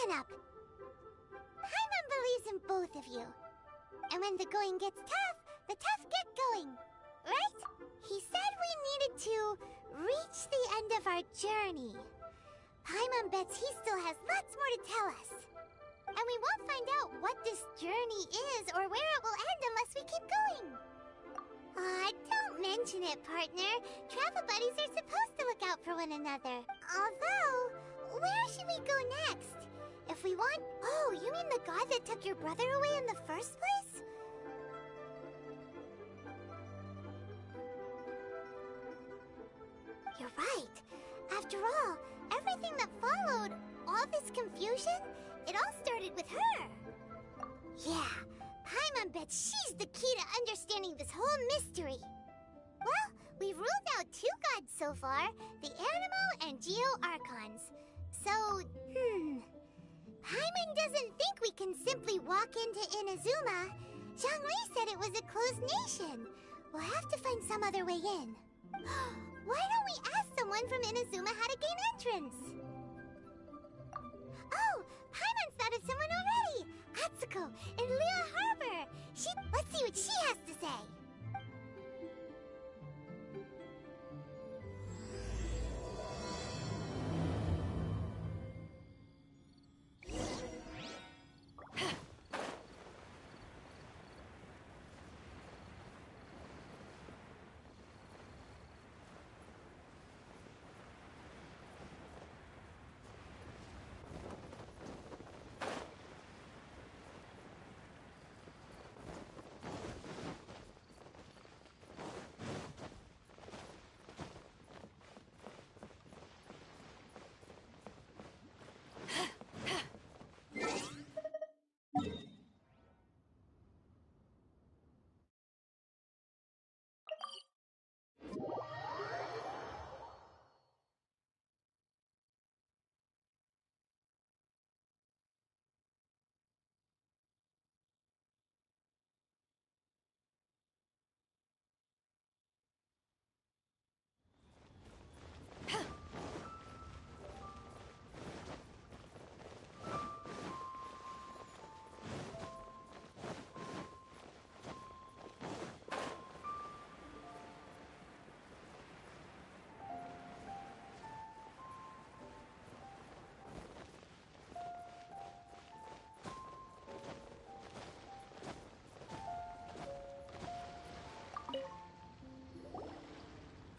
listen up. Paimon believes in both of you. And when the going gets tough, the tough get going. Right? He said we needed to reach the end of our journey. Paimon bets he still has lots more to tell us. And we won't find out what this journey is or where it will end unless we keep going. Aw, don't mention it, partner. Travel buddies are supposed to look out for one another. Although, where should we go next? If we want... Oh, you mean the god that took your brother away in the first place? You're right. After all, everything that followed, all this confusion, it all started with her. Yeah, Paimon bets she's the key to understanding this whole mystery. Well, we've ruled out 2 gods so far, the Animo and Geo Archons. So, Paimon doesn't think we can simply walk into Inazuma. Zhongli said it was a closed nation. We'll have to find some other way in. Why don't we ask someone from Inazuma how to gain entrance? Oh, Paimon's thought of someone already! Atsuko in Liyue Harbor! Let's see what she has to say!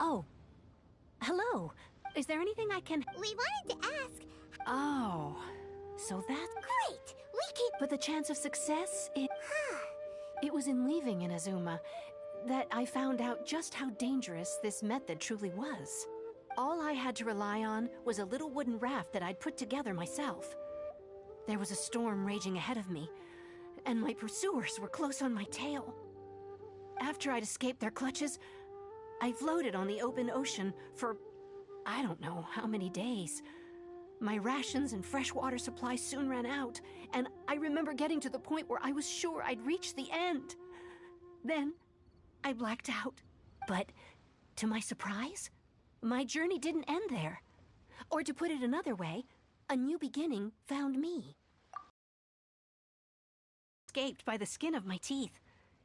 Oh. Hello. Is there anything I can... We wanted to ask... Oh. So that's... Great! We can... But the chance of success, it was in leaving Inazuma that I found out just how dangerous this method truly was. All I had to rely on was a little wooden raft that I'd put together myself. There was a storm raging ahead of me, and my pursuers were close on my tail. After I'd escaped their clutches, I floated on the open ocean for, I don't know how many days. My rations and freshwater supply soon ran out, and I remember getting to the point where I was sure I'd reached the end. Then, I blacked out. But, to my surprise, my journey didn't end there. Or to put it another way, a new beginning found me. Escaped by the skin of my teeth.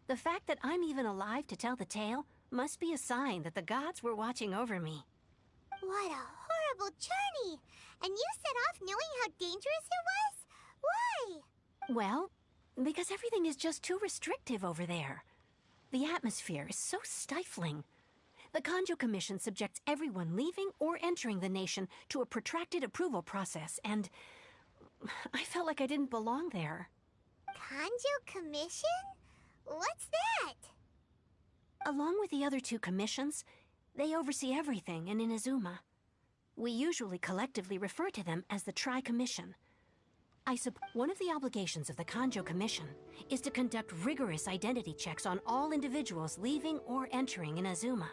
The fact that I'm even alive to tell the tale must be a sign that the gods were watching over me. What a horrible journey! And you set off knowing how dangerous it was? Why? Well, because everything is just too restrictive over there. The atmosphere is so stifling. The Kanjo Commission subjects everyone leaving or entering the nation to a protracted approval process, and I felt like I didn't belong there. Kanjo Commission? What's that? Along with the other 2 commissions, they oversee everything in Inazuma. We usually collectively refer to them as the Tri-Commission. One of the obligations of the Kanjo Commission is to conduct rigorous identity checks on all individuals leaving or entering Inazuma.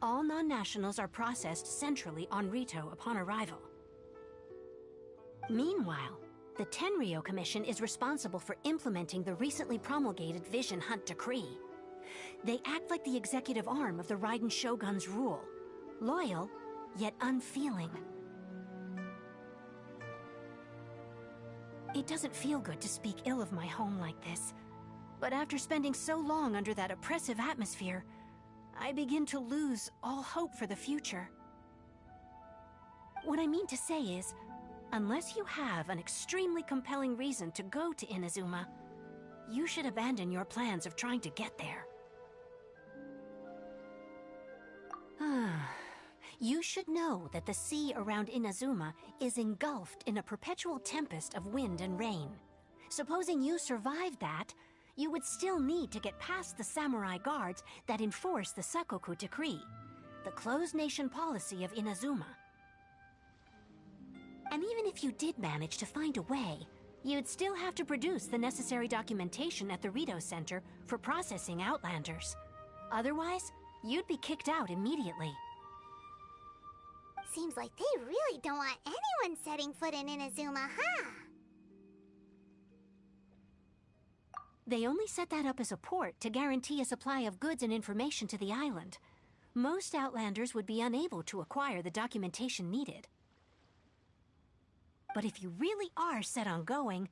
All non-nationals are processed centrally on Rito upon arrival. Meanwhile, the Tenryo Commission is responsible for implementing the recently promulgated Vision Hunt Decree. They act like the executive arm of the Raiden Shogun's rule, loyal, yet unfeeling. It doesn't feel good to speak ill of my home like this, but after spending so long under that oppressive atmosphere, I begin to lose all hope for the future. What I mean to say is, unless you have an extremely compelling reason to go to Inazuma, you should abandon your plans of trying to get there. You should know that the sea around Inazuma is engulfed in a perpetual tempest of wind and rain. Supposing you survived that, you would still need to get past the samurai guards that enforce the Sakoku Decree, the closed nation policy of Inazuma. And even if you did manage to find a way, you'd still have to produce the necessary documentation at the Rito Center for processing Outlanders. Otherwise, you'd be kicked out immediately. Seems like they really don't want anyone setting foot in Inazuma, huh? They only set that up as a port to guarantee a supply of goods and information to the island. Most Outlanders would be unable to acquire the documentation needed. But if you really are set on going,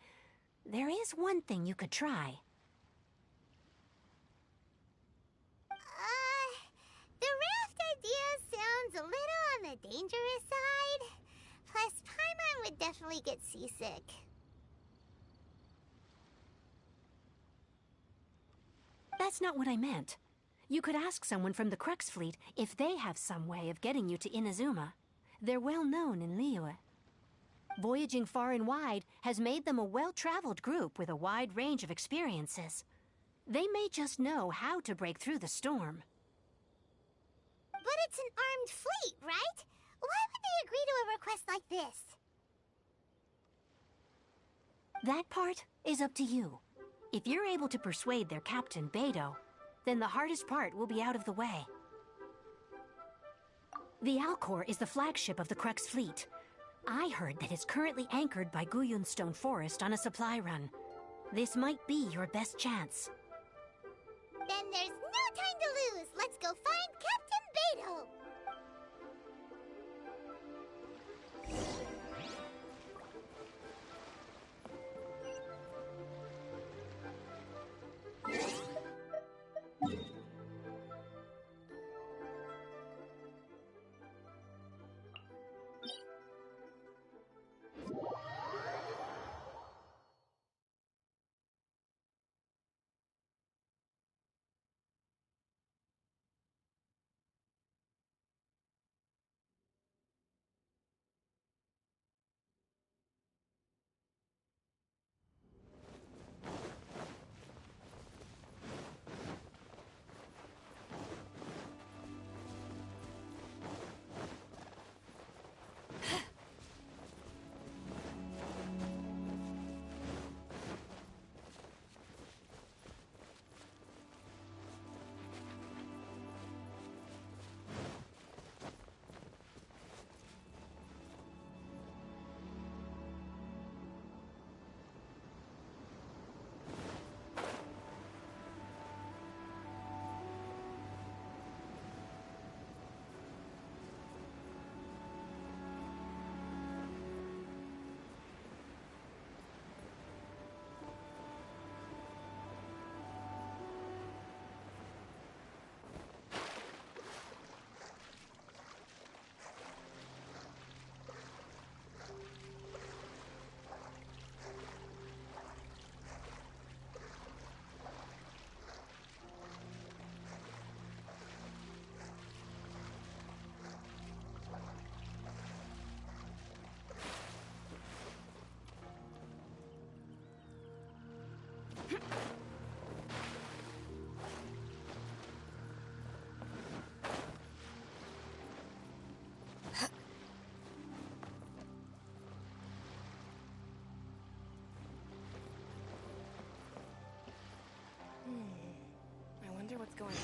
there is one thing you could try. The raft idea sounds a little on the dangerous side. Plus, Paimon would definitely get seasick. That's not what I meant. You could ask someone from the Crux Fleet if they have some way of getting you to Inazuma. They're well known in Liyue. Voyaging far and wide has made them a well-traveled group with a wide range of experiences. They may just know how to break through the storm. But it's an armed fleet, right? Why would they agree to a request like this? That part is up to you. If you're able to persuade their captain, Beidou, then the hardest part will be out of the way. The Alcor is the flagship of the Crux Fleet. I heard that it's currently anchored by Guyunstone Forest on a supply run. This might be your best chance. Then there's no time to lose. Let's go find Captain Beidou. I wonder what's going on.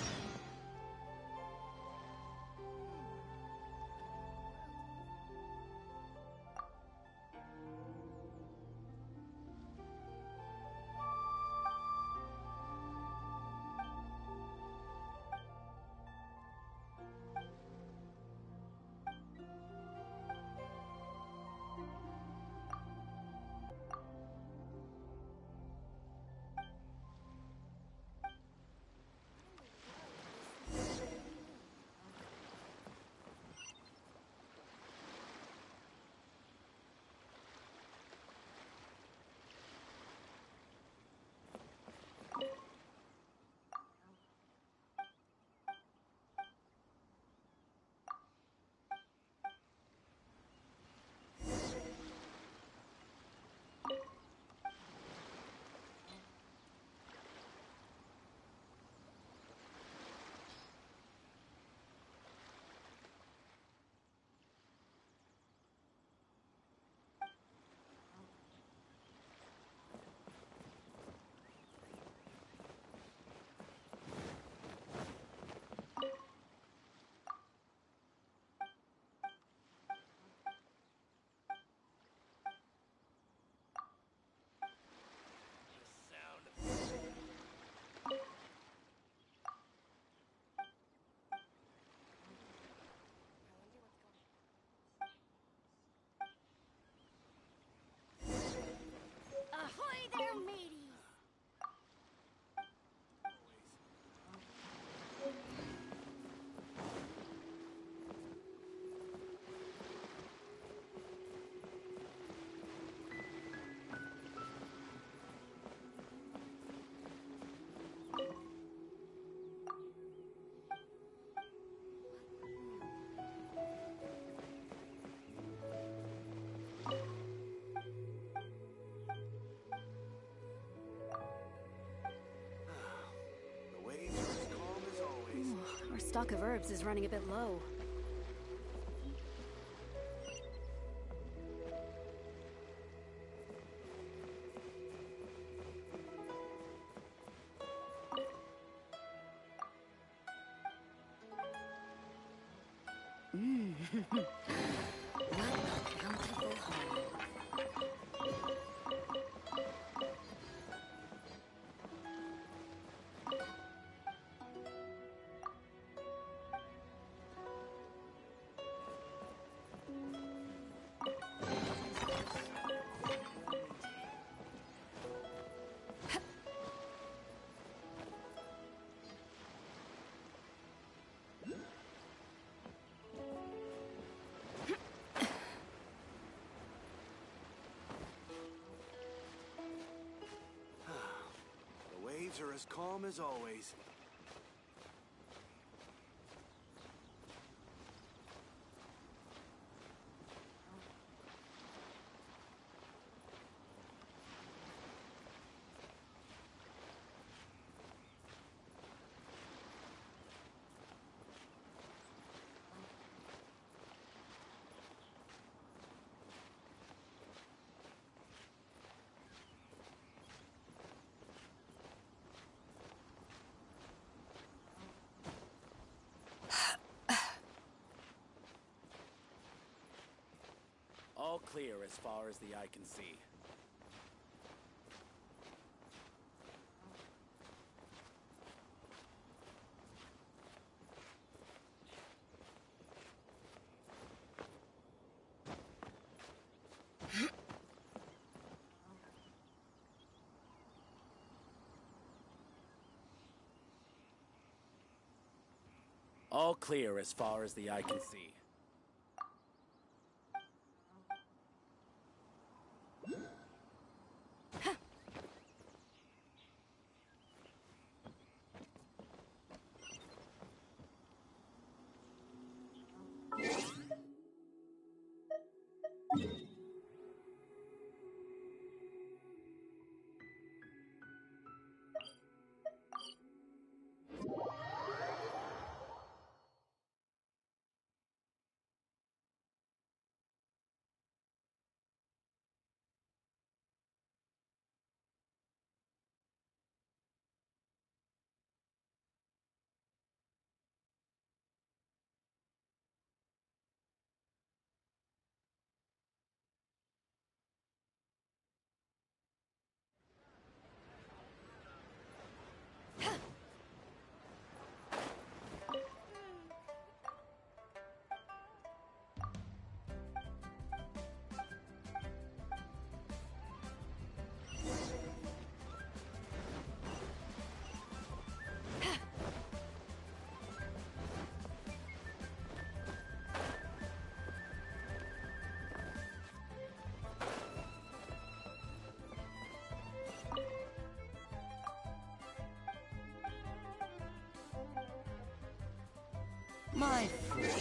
stock of herbs is running a bit low. What a bountiful haul. The waves are as calm as always. All clear as far as the eye can see. All clear as far as the eye can see. My friend.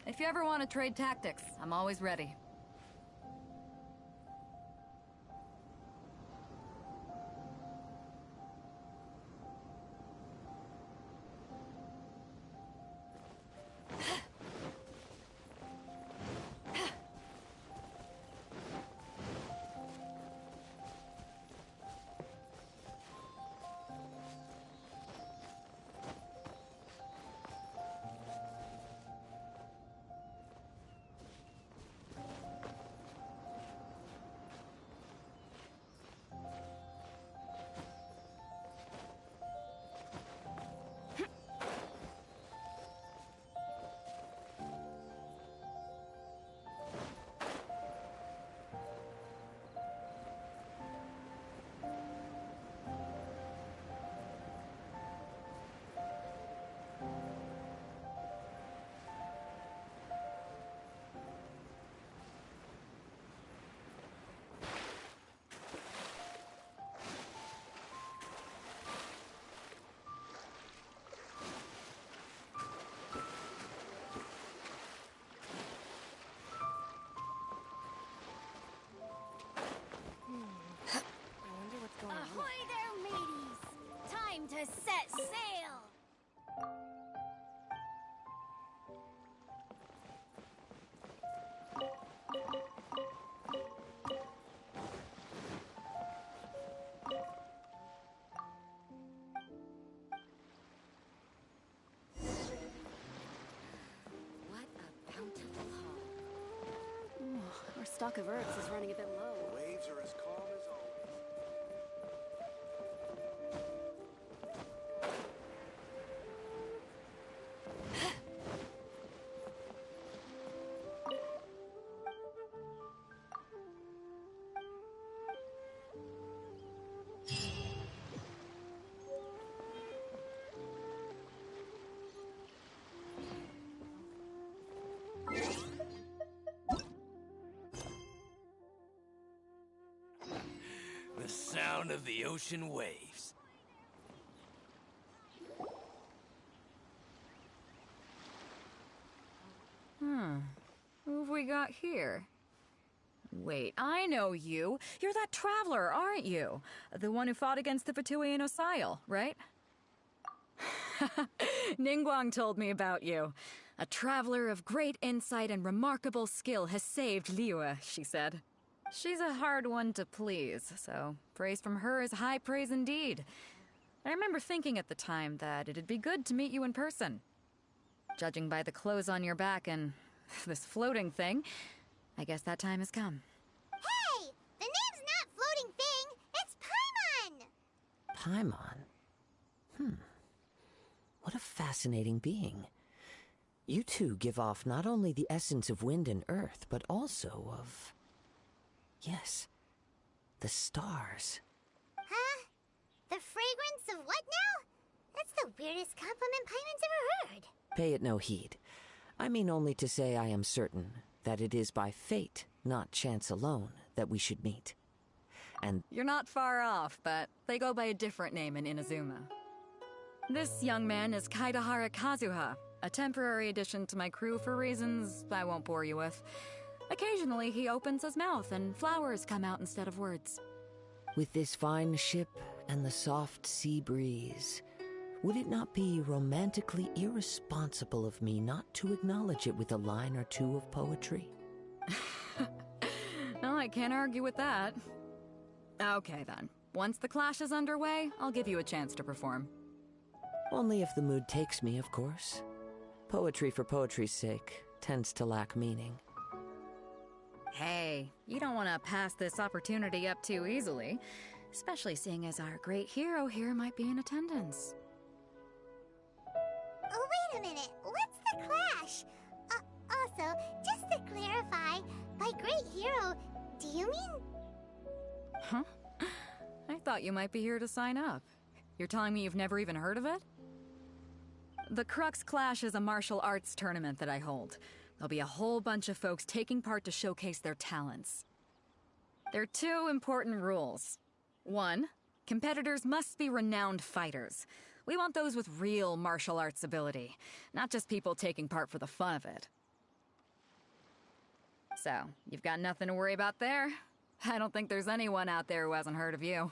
If you ever want to trade tactics, I'm always ready. stock of herbs is running a bit low. The waves are as calm as always. The sound of the ocean waves. Who have we got here? Wait, I know you. You're that traveler, aren't you? The one who fought against the Fatuian Osile, right? Ningguang told me about you. A traveler of great insight and remarkable skill has saved Liyue, she said. She's a hard one to please, so praise from her is high praise indeed. I remember thinking at the time that it'd be good to meet you in person. Judging by the clothes on your back and this floating thing, I guess that time has come. Hey! The name's not Floating Thing! It's Paimon! Paimon? What a fascinating being. You two give off not only the essence of wind and earth, but also of... yes, the stars. Huh? The fragrance of what now? That's the weirdest compliment Paimon's ever heard. Pay it no heed. I mean only to say I am certain that it is by fate, not chance alone, that we should meet. And You're not far off, but they go by a different name in Inazuma. This young man is Kazuha Kazuha, a temporary addition to my crew for reasons I won't bore you with. Occasionally, he opens his mouth and flowers come out instead of words. with this fine ship and the soft sea breeze, would it not be romantically irresponsible of me not to acknowledge it with a line or two of poetry? No, I can't argue with that. Okay, then. Once the clash is underway, I'll give you a chance to perform. Only if the mood takes me, of course. Poetry for poetry's sake tends to lack meaning. Hey, you don't want to pass this opportunity up too easily, especially seeing as our great hero here might be in attendance. Oh, wait a minute. What's the clash? Also, just to clarify, by great hero, do you mean... Huh? I thought you might be here to sign up. You're telling me you've never even heard of it? The Crux Clash is a martial arts tournament that I hold. There'll be a whole bunch of folks taking part to showcase their talents. There are two important rules. One, competitors must be renowned fighters. We want those with real martial arts ability, not just people taking part for the fun of it. So, you've got nothing to worry about there. I don't think there's anyone out there who hasn't heard of you.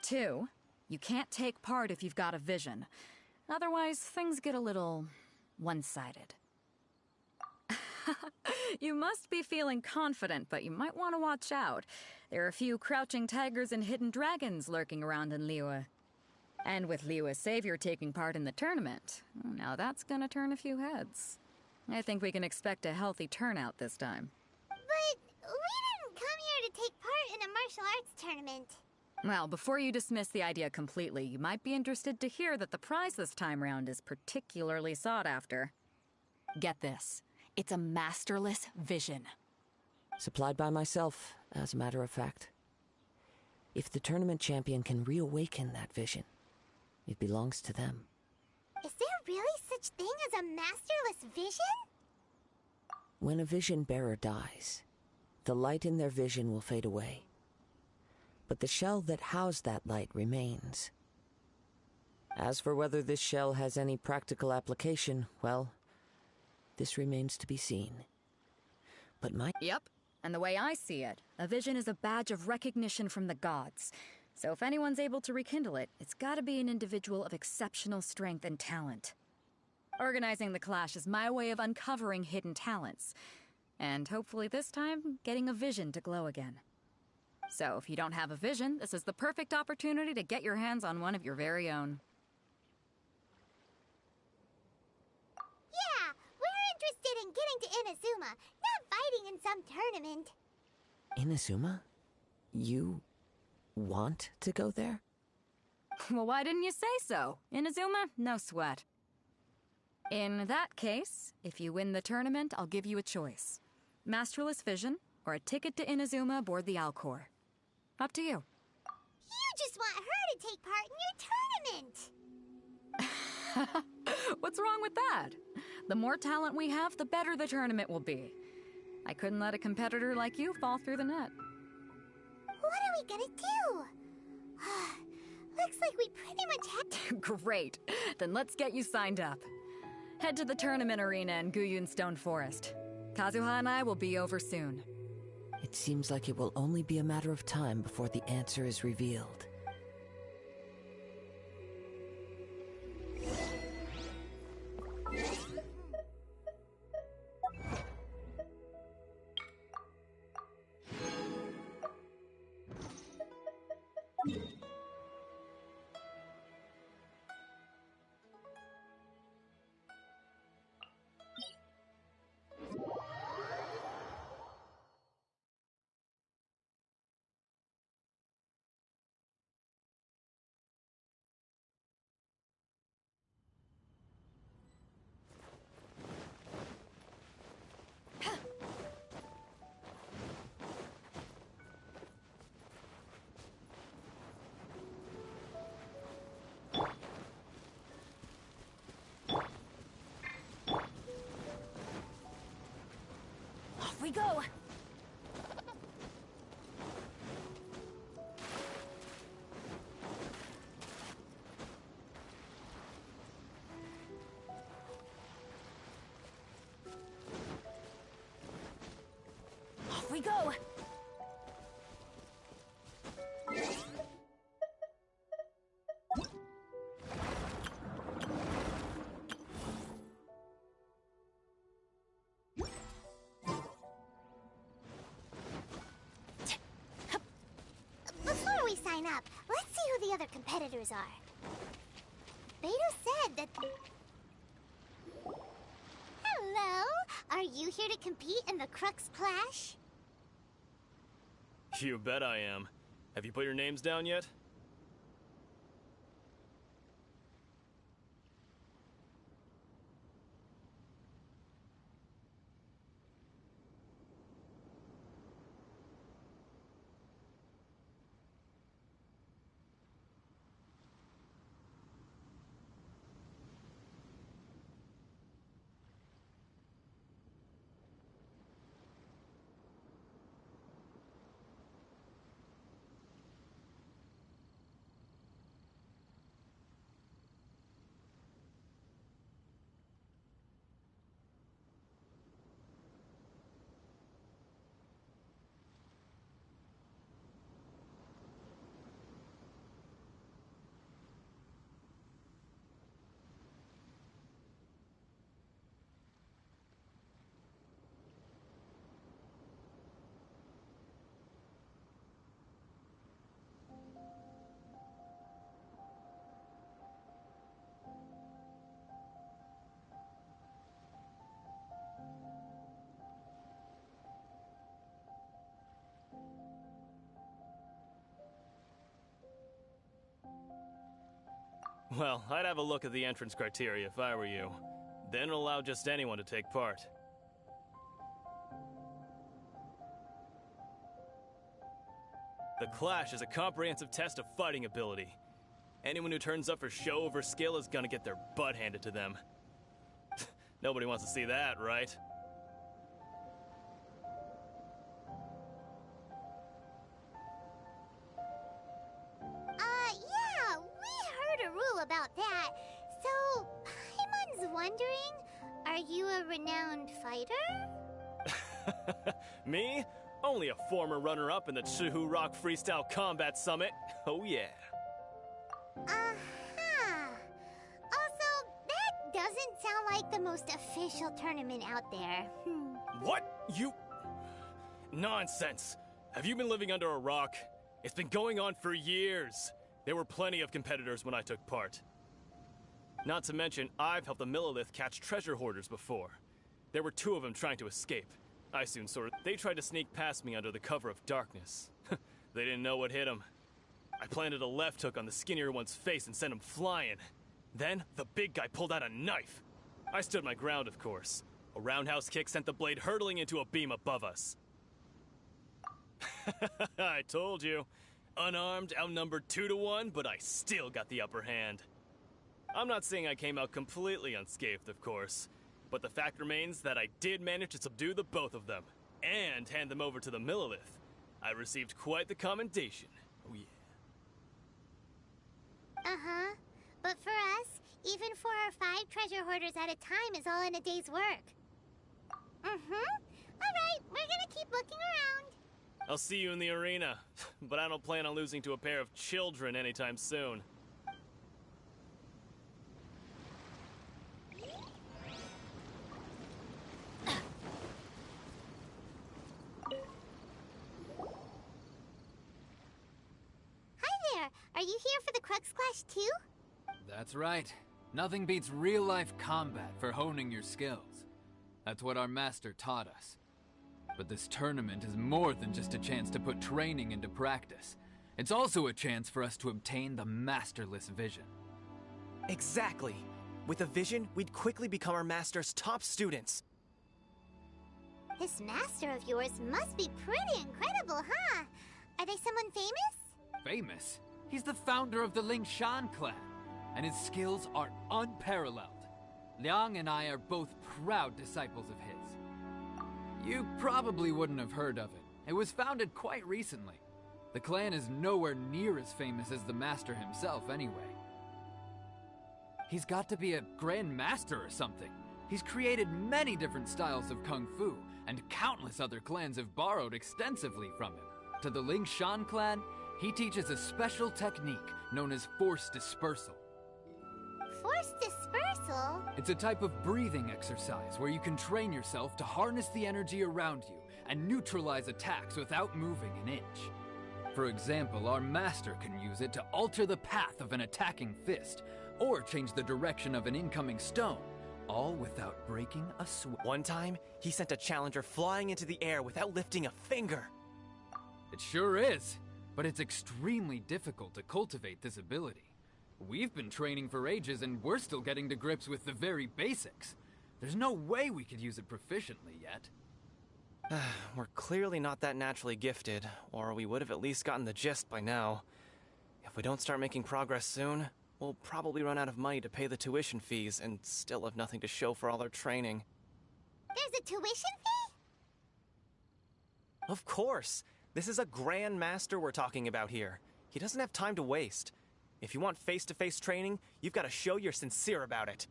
Two, you can't take part if you've got a vision. Otherwise, things get a little one-sided. You must be feeling confident, but you might want to watch out. There are a few crouching tigers and hidden dragons lurking around in Liyue. And with Liyue's savior taking part in the tournament, now that's gonna turn a few heads. I think we can expect a healthy turnout this time. But we didn't come here to take part in a martial arts tournament. Well, before you dismiss the idea completely, you might be interested to hear that the prize this time round is particularly sought after. Get this. It's a masterless vision. Supplied by myself, as a matter of fact. If the tournament champion can reawaken that vision, it belongs to them. Is there really such thing as a masterless vision? When a vision bearer dies, the light in their vision will fade away. But the shell that housed that light remains. As for whether this shell has any practical application, well, this remains to be seen. But my... Yep, and the way I see it, a vision is a badge of recognition from the gods. So if anyone's able to rekindle it, it's gotta be an individual of exceptional strength and talent. Organizing the clash is my way of uncovering hidden talents. And hopefully this time, getting a vision to glow again. So if you don't have a vision, this is the perfect opportunity to get your hands on one of your very own. Yeah, we're interested in getting to Inazuma. Not fighting in some tournament. Inazuma? You want to go there? Well, why didn't you say so? Inazuma, no sweat. In that case, if you win the tournament, I'll give you a choice. Masterless Vision, or a ticket to Inazuma aboard the Alcor. Up to you. You just want her to take part in your tournament! What's wrong with that? The more talent we have, the better the tournament will be. I couldn't let a competitor like you fall through the net. What are we gonna do? Looks like we pretty much have... Great. Then let's get you signed up. Head to the tournament arena in Guyun Stone Forest. Kazuha and I will be over soon. It seems like it will only be a matter of time before the answer is revealed. Off we go! Off we go! Before we sign up, let's see who the other competitors are. Beto said that... Hello? Are you here to compete in the Crux Clash? You bet I am. Have you put your names down yet? Well, I'd have a look at the entrance criteria if I were you. Then allow just anyone to take part. The Clash is a comprehensive test of fighting ability. Anyone who turns up for show over skill is gonna get their butt handed to them. Nobody wants to see that, right? Yeah, we heard a rule about that. So, Paimon's wondering, are you a renowned fighter? Me? Only a former runner-up in the Chihu Rock Freestyle Combat Summit. Oh yeah. Uh-huh. Also, that doesn't sound like the most official tournament out there. What? You... Nonsense. Have you been living under a rock? It's been going on for years. There were plenty of competitors when I took part. Not to mention, I've helped the Millilith catch treasure hoarders before. There were 2 of them trying to escape. I soon saw it. They tried to sneak past me under the cover of darkness. They didn't know what hit them. I planted a left hook on the skinnier one's face and sent him flying. Then, the big guy pulled out a knife. I stood my ground, of course. A roundhouse kick sent the blade hurtling into a beam above us. I told you. Unarmed, outnumbered 2-1, but I still got the upper hand. I'm not saying I came out completely unscathed, of course, but the fact remains that I did manage to subdue the both of them, and hand them over to the Millilith. I received quite the commendation. Oh yeah. Uh-huh. But for us, even 4 or 5 treasure hoarders at a time is all in a day's work. Alright, we're gonna keep looking around. I'll see you in the arena, but I don't plan on losing to a pair of children anytime soon. Are you here for the Crux Clash too? That's right. Nothing beats real-life combat for honing your skills. That's what our master taught us. But this tournament is more than just a chance to put training into practice. It's also a chance for us to obtain the masterless vision. Exactly. With a vision, we'd quickly become our master's top students. This master of yours must be pretty incredible, huh? Are they someone famous? Famous? He's the founder of the Ling Shan clan, and his skills are unparalleled. Liang and I are both proud disciples of his. You probably wouldn't have heard of it. It was founded quite recently. The clan is nowhere near as famous as the master himself anyway. He's got to be a grand master or something. He's created many different styles of kung fu, and countless other clans have borrowed extensively from him. To the Ling Shan clan, he teaches a special technique known as force dispersal. Force dispersal? It's a type of breathing exercise where you can train yourself to harness the energy around you and neutralize attacks without moving an inch. For example, our master can use it to alter the path of an attacking fist, or change the direction of an incoming stone, all without breaking a sweat. One time, he sent a challenger flying into the air without lifting a finger. It sure is, but it's extremely difficult to cultivate this ability. We've been training for ages and we're still getting to grips with the very basics. There's no way we could use it proficiently yet. We're clearly not that naturally gifted, or we would have at least gotten the gist by now. If we don't start making progress soon, we'll probably run out of money to pay the tuition fees and still have nothing to show for all our training. There's a tuition fee? Of course! This is a Grand Master we're talking about here. He doesn't have time to waste. If you want face-to-face training, you've got to show you're sincere about it.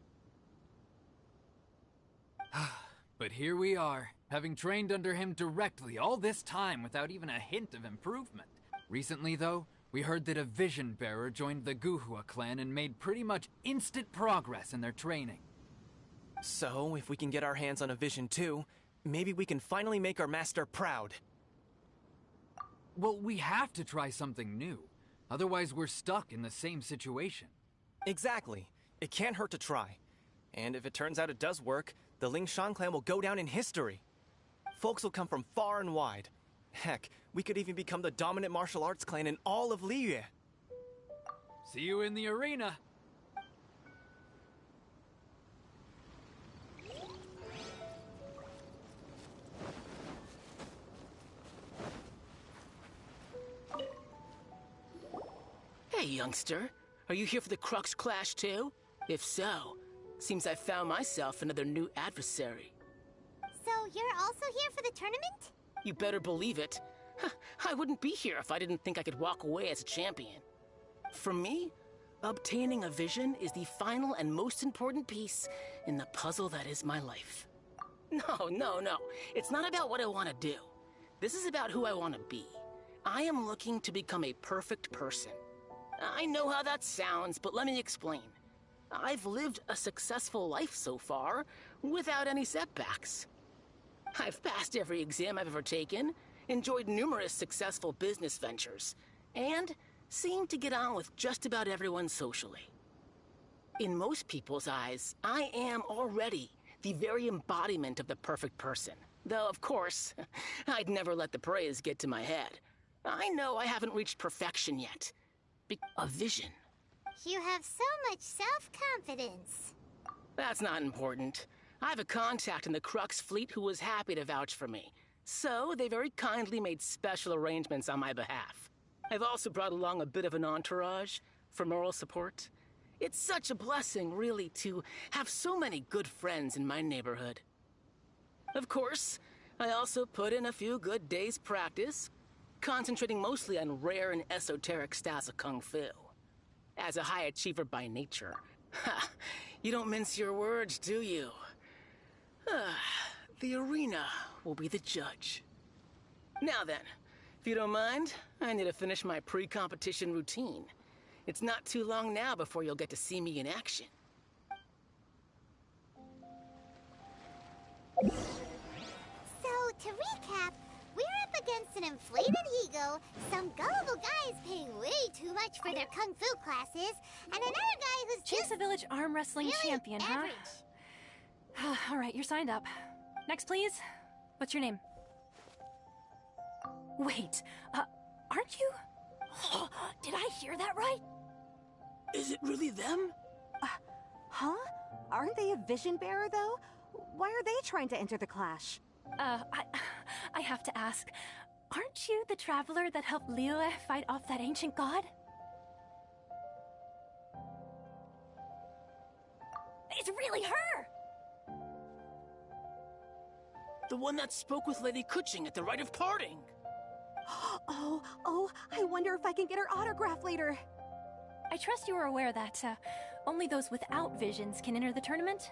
But here we are, having trained under him directly all this time without even a hint of improvement. Recently, though, we heard that a Vision Bearer joined the Kazuhas clan and made pretty much instant progress in their training. So, if we can get our hands on a Vision too, maybe we can finally make our master proud. Well, we have to try something new. Otherwise, we're stuck in the same situation. Exactly. It can't hurt to try. And if it turns out it does work, the Ling Shan clan will go down in history. Folks will come from far and wide. Heck, we could even become the dominant martial arts clan in all of Liyue. See you in the arena. Hey, youngster. Are you here for the Crux Clash too? If so, seems I found myself another new adversary. So you're also here for the tournament? You better believe it. I wouldn't be here if I didn't think I could walk away as a champion. For me, obtaining a vision is the final and most important piece in the puzzle that is my life. No. It's not about what I want to do. This is about who I want to be. I am looking to become a perfect person. I know how that sounds, but let me explain. I've lived a successful life so far, without any setbacks. I've passed every exam I've ever taken, enjoyed numerous successful business ventures, and seem to get on with just about everyone socially. In most people's eyes, I am already the very embodiment of the perfect person. Though, of course, I'd never let the praise get to my head. I know I haven't reached perfection yet. A vision. You have so much self-confidence. That's not important. I have a contact in the Crux fleet who was happy to vouch for me. So, they very kindly made special arrangements on my behalf. I've also brought along a bit of an entourage for moral support. It's such a blessing, really, to have so many good friends in my neighborhood. Of course, I also put in a few good days' practice, concentrating mostly on rare and esoteric styles of Kung Fu. As a high achiever by nature, you don't mince your words, do you? The arena will be the judge. Now then, if you don't mind, I need to finish my pre-competition routine. It's not too long now before you'll get to see me in action. So, to recap, we're up against an inflated ego, some gullible guys paying way too much for their kung fu classes, and another guy who's She's a village arm wrestling really champion, average. huh? All right, you're signed up. Next, please. What's your name? Wait, aren't you? Did I hear that right? Is it really them? Huh? Aren't they a vision bearer, though? Why are they trying to enter the clash? I have to ask, aren't you the traveler that helped Liyue fight off that ancient god? It's really her! The one that spoke with Lady Kuching at the rite of parting. Oh, I wonder if I can get her autograph later. I trust you are aware that only those without visions can enter the tournament?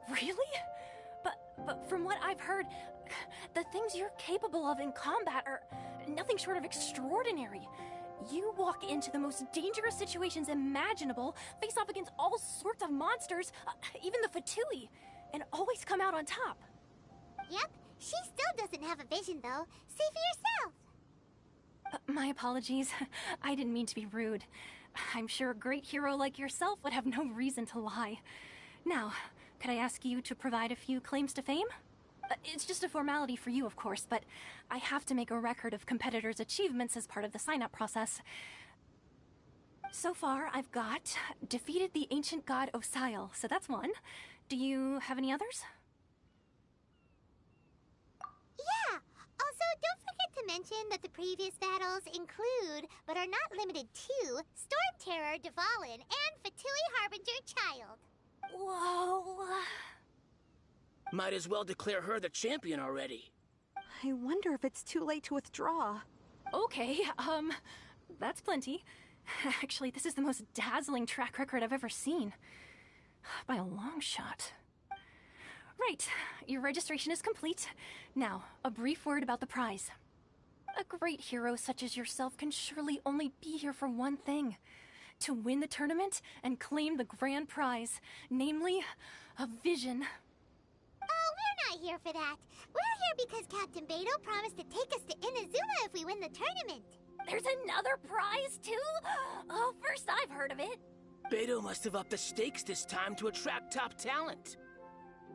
Really? But from what I've heard, the things you're capable of in combat are nothing short of extraordinary. You walk into the most dangerous situations imaginable, face off against all sorts of monsters, even the Fatui, and always come out on top. Yep, she still doesn't have a vision, though. See for yourself. My apologies. I didn't mean to be rude. I'm sure a great hero like yourself would have no reason to lie. Now, could I ask you to provide a few claims to fame? It's just a formality for you, of course, but I have to make a record of competitors' achievements as part of the sign-up process. So far, I've got defeated the ancient god Osial, so that's one. Do you have any others? Yeah! Also, don't forget to mention that the previous battles include, but are not limited to, Storm Terror, Dvalin, and Fatui Harbinger Child. Whoa... Might as well declare her the champion already. I wonder if it's too late to withdraw. Okay, that's plenty. Actually, this is the most dazzling track record I've ever seen. By a long shot. Right, your registration is complete. Now, a brief word about the prize. A great hero such as yourself can surely only be here for one thing. To win the tournament and claim the grand prize, namely, a vision. Oh, we're not here for that. We're here because Captain Beidou promised to take us to Inazuma if we win the tournament. There's another prize, too? Oh, first I've heard of it. Beidou must have upped the stakes this time to attract top talent.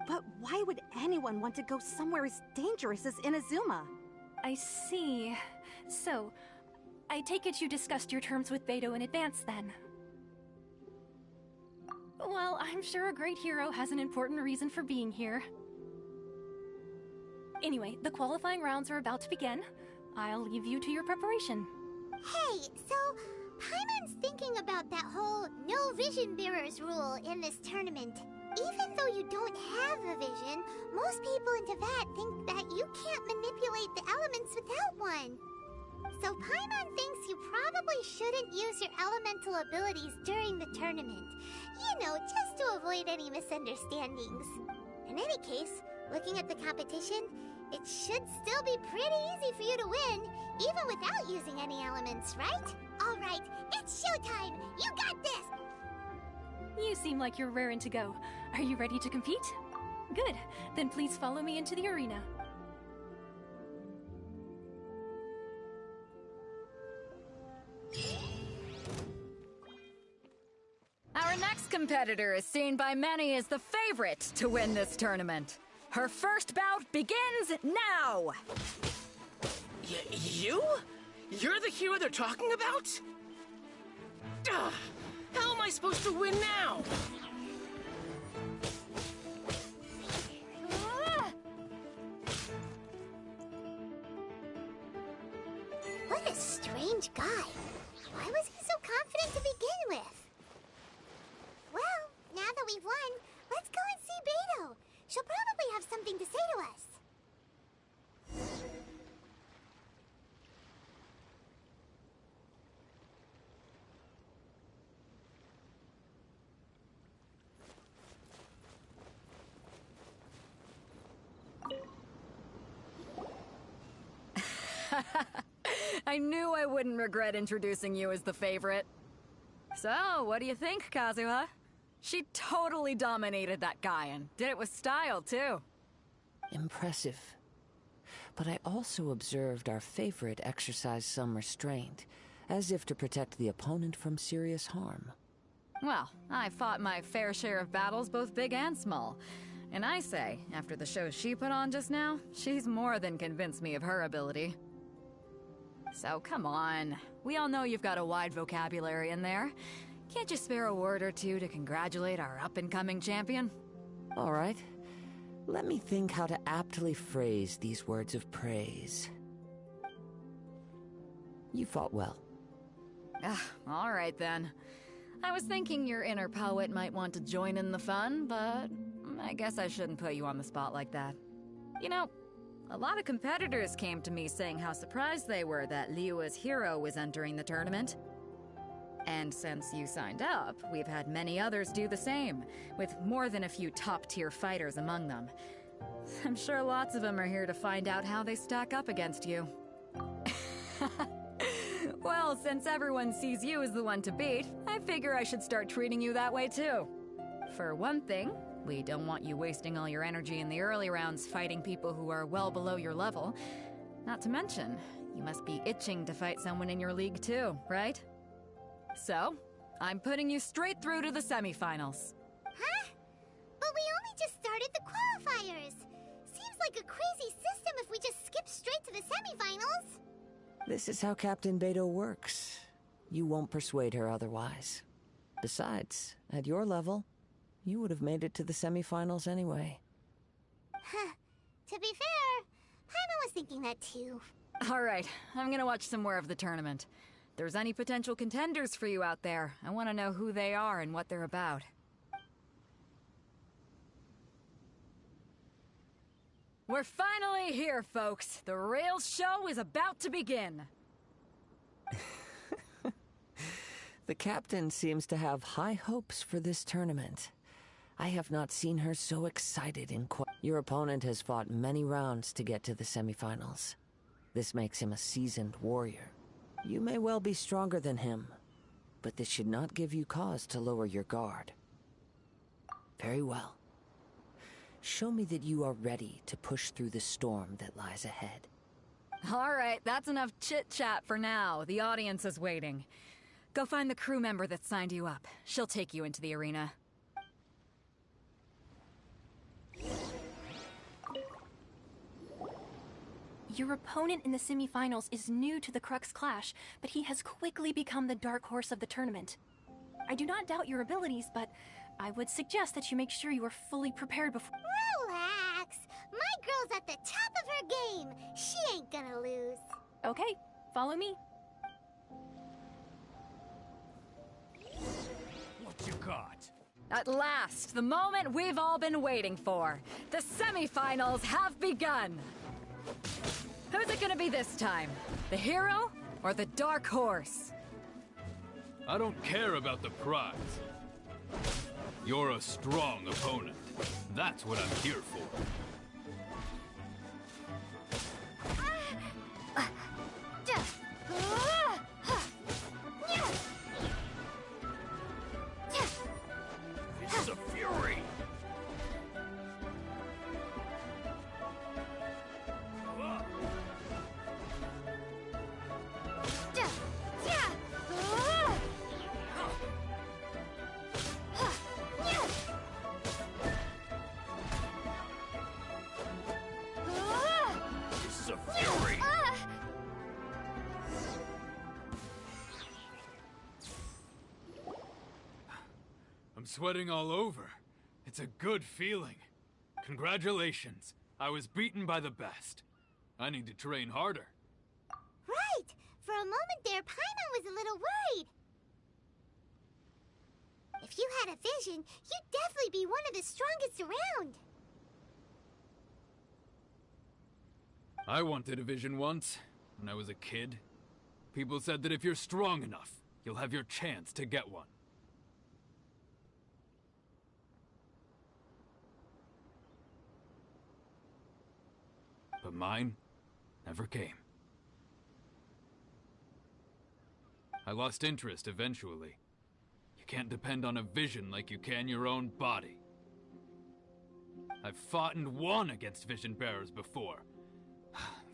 But why would anyone want to go somewhere as dangerous as Inazuma? I see. So, I take it you discussed your terms with Beidou in advance, then? Well, I'm sure a great hero has an important reason for being here. Anyway, the qualifying rounds are about to begin. I'll leave you to your preparation. Hey, so Paimon's thinking about that whole no vision bearers rule in this tournament. Even though you don't have a vision, most people in Teyvat think that you can't manipulate the elements without one. So Paimon thinks you probably shouldn't use your elemental abilities during the tournament. You know, just to avoid any misunderstandings. In any case, looking at the competition, it should still be pretty easy for you to win, even without using any elements, right? All right, it's showtime! You got this! You seem like you're raring to go. Are you ready to compete? Good. Then please follow me into the arena. Our next competitor is seen by many as the favorite to win this tournament. Her first bout begins now! You? You're the hero they're talking about? Ugh, how am I supposed to win now? What a strange guy. Why was he so confident to begin with? Well, now that we've won, let's go and see Beto. She'll probably have something to say to us. I knew I wouldn't regret introducing you as the favorite. So, what do you think, Kazuha? She totally dominated that guy and did it with style, too. Impressive. But I also observed our favorite exercise some restraint, as if to protect the opponent from serious harm. Well, I fought my fair share of battles, both big and small. And I say, after the show she put on just now, she's more than convinced me of her ability. So come on, we all know you've got a wide vocabulary in there. Can't you spare a word or two to congratulate our up-and-coming champion? All right. Let me think how to aptly phrase these words of praise. You fought well. All right then. I was thinking your inner poet might want to join in the fun, but I guess I shouldn't put you on the spot like that. You know, a lot of competitors came to me saying how surprised they were that Liyue's hero was entering the tournament. And since you signed up, we've had many others do the same, with more than a few top-tier fighters among them. I'm sure lots of them are here to find out how they stack up against you. Well, since everyone sees you as the one to beat, I figure I should start treating you that way too. For one thing, we don't want you wasting all your energy in the early rounds fighting people who are well below your level. Not to mention, you must be itching to fight someone in your league too, right? So, I'm putting you straight through to the semifinals. Huh? But we only just started the qualifiers. Seems like a crazy system if we just skip straight to the semifinals. This is how Captain Beto works. You won't persuade her otherwise. Besides, at your level, you would have made it to the semifinals anyway. Huh. To be fair, Paimon was thinking that too. Alright, I'm gonna watch some more of the tournament. If there's any potential contenders for you out there, I want to know who they are and what they're about. We're finally here, folks. The real show is about to begin. The captain seems to have high hopes for this tournament. I have not seen her so excited in quite... Your opponent has fought many rounds to get to the semifinals. This makes him a seasoned warrior. You may well be stronger than him, but this should not give you cause to lower your guard. Very well. Show me that you are ready to push through the storm that lies ahead. All right, that's enough chit-chat for now. The audience is waiting. Go find the crew member that signed you up. She'll take you into the arena. Your opponent in the semifinals is new to the Crux Clash, but he has quickly become the dark horse of the tournament. I do not doubt your abilities, but I would suggest that you make sure you are fully prepared before... Relax! My girl's at the top of her game! She ain't gonna lose. Okay, follow me. What you got? At last, the moment we've all been waiting for. The semifinals have begun. Who's it gonna be this time? The hero or the dark horse? I don't care about the prize. You're a strong opponent. That's what I'm here for. This is a fury! I'm sweating all over. It's a good feeling. Congratulations. I was beaten by the best. I need to train harder. Right! For a moment there, Paimon was a little worried. If you had a vision, you'd definitely be one of the strongest around. I wanted a vision once, when I was a kid. People said that if you're strong enough, you'll have your chance to get one. But mine never came. I lost interest eventually. You can't depend on a vision like you can your own body. I've fought and won against vision bearers before.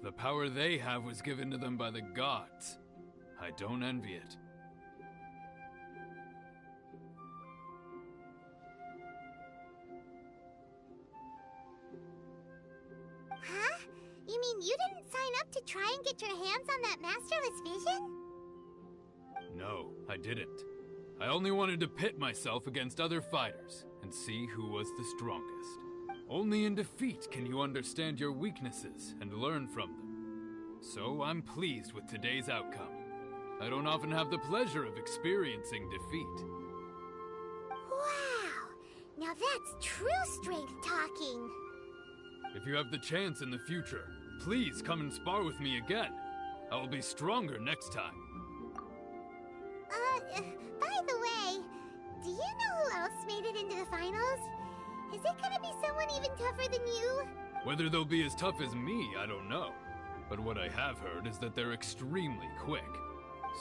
The power they have was given to them by the gods. I don't envy it. Huh? You mean you didn't sign up to try and get your hands on that masterless vision? No, I didn't. I only wanted to pit myself against other fighters and see who was the strongest. Only in defeat can you understand your weaknesses and learn from them. So I'm pleased with today's outcome. I don't often have the pleasure of experiencing defeat. Wow! Now that's true strength talking. If you have the chance in the future, please come and spar with me again. I will be stronger next time. By the way, do you know who else made it into the finals? Is it gonna be someone even tougher than you? Whether they'll be as tough as me, I don't know. But what I have heard is that they're extremely quick.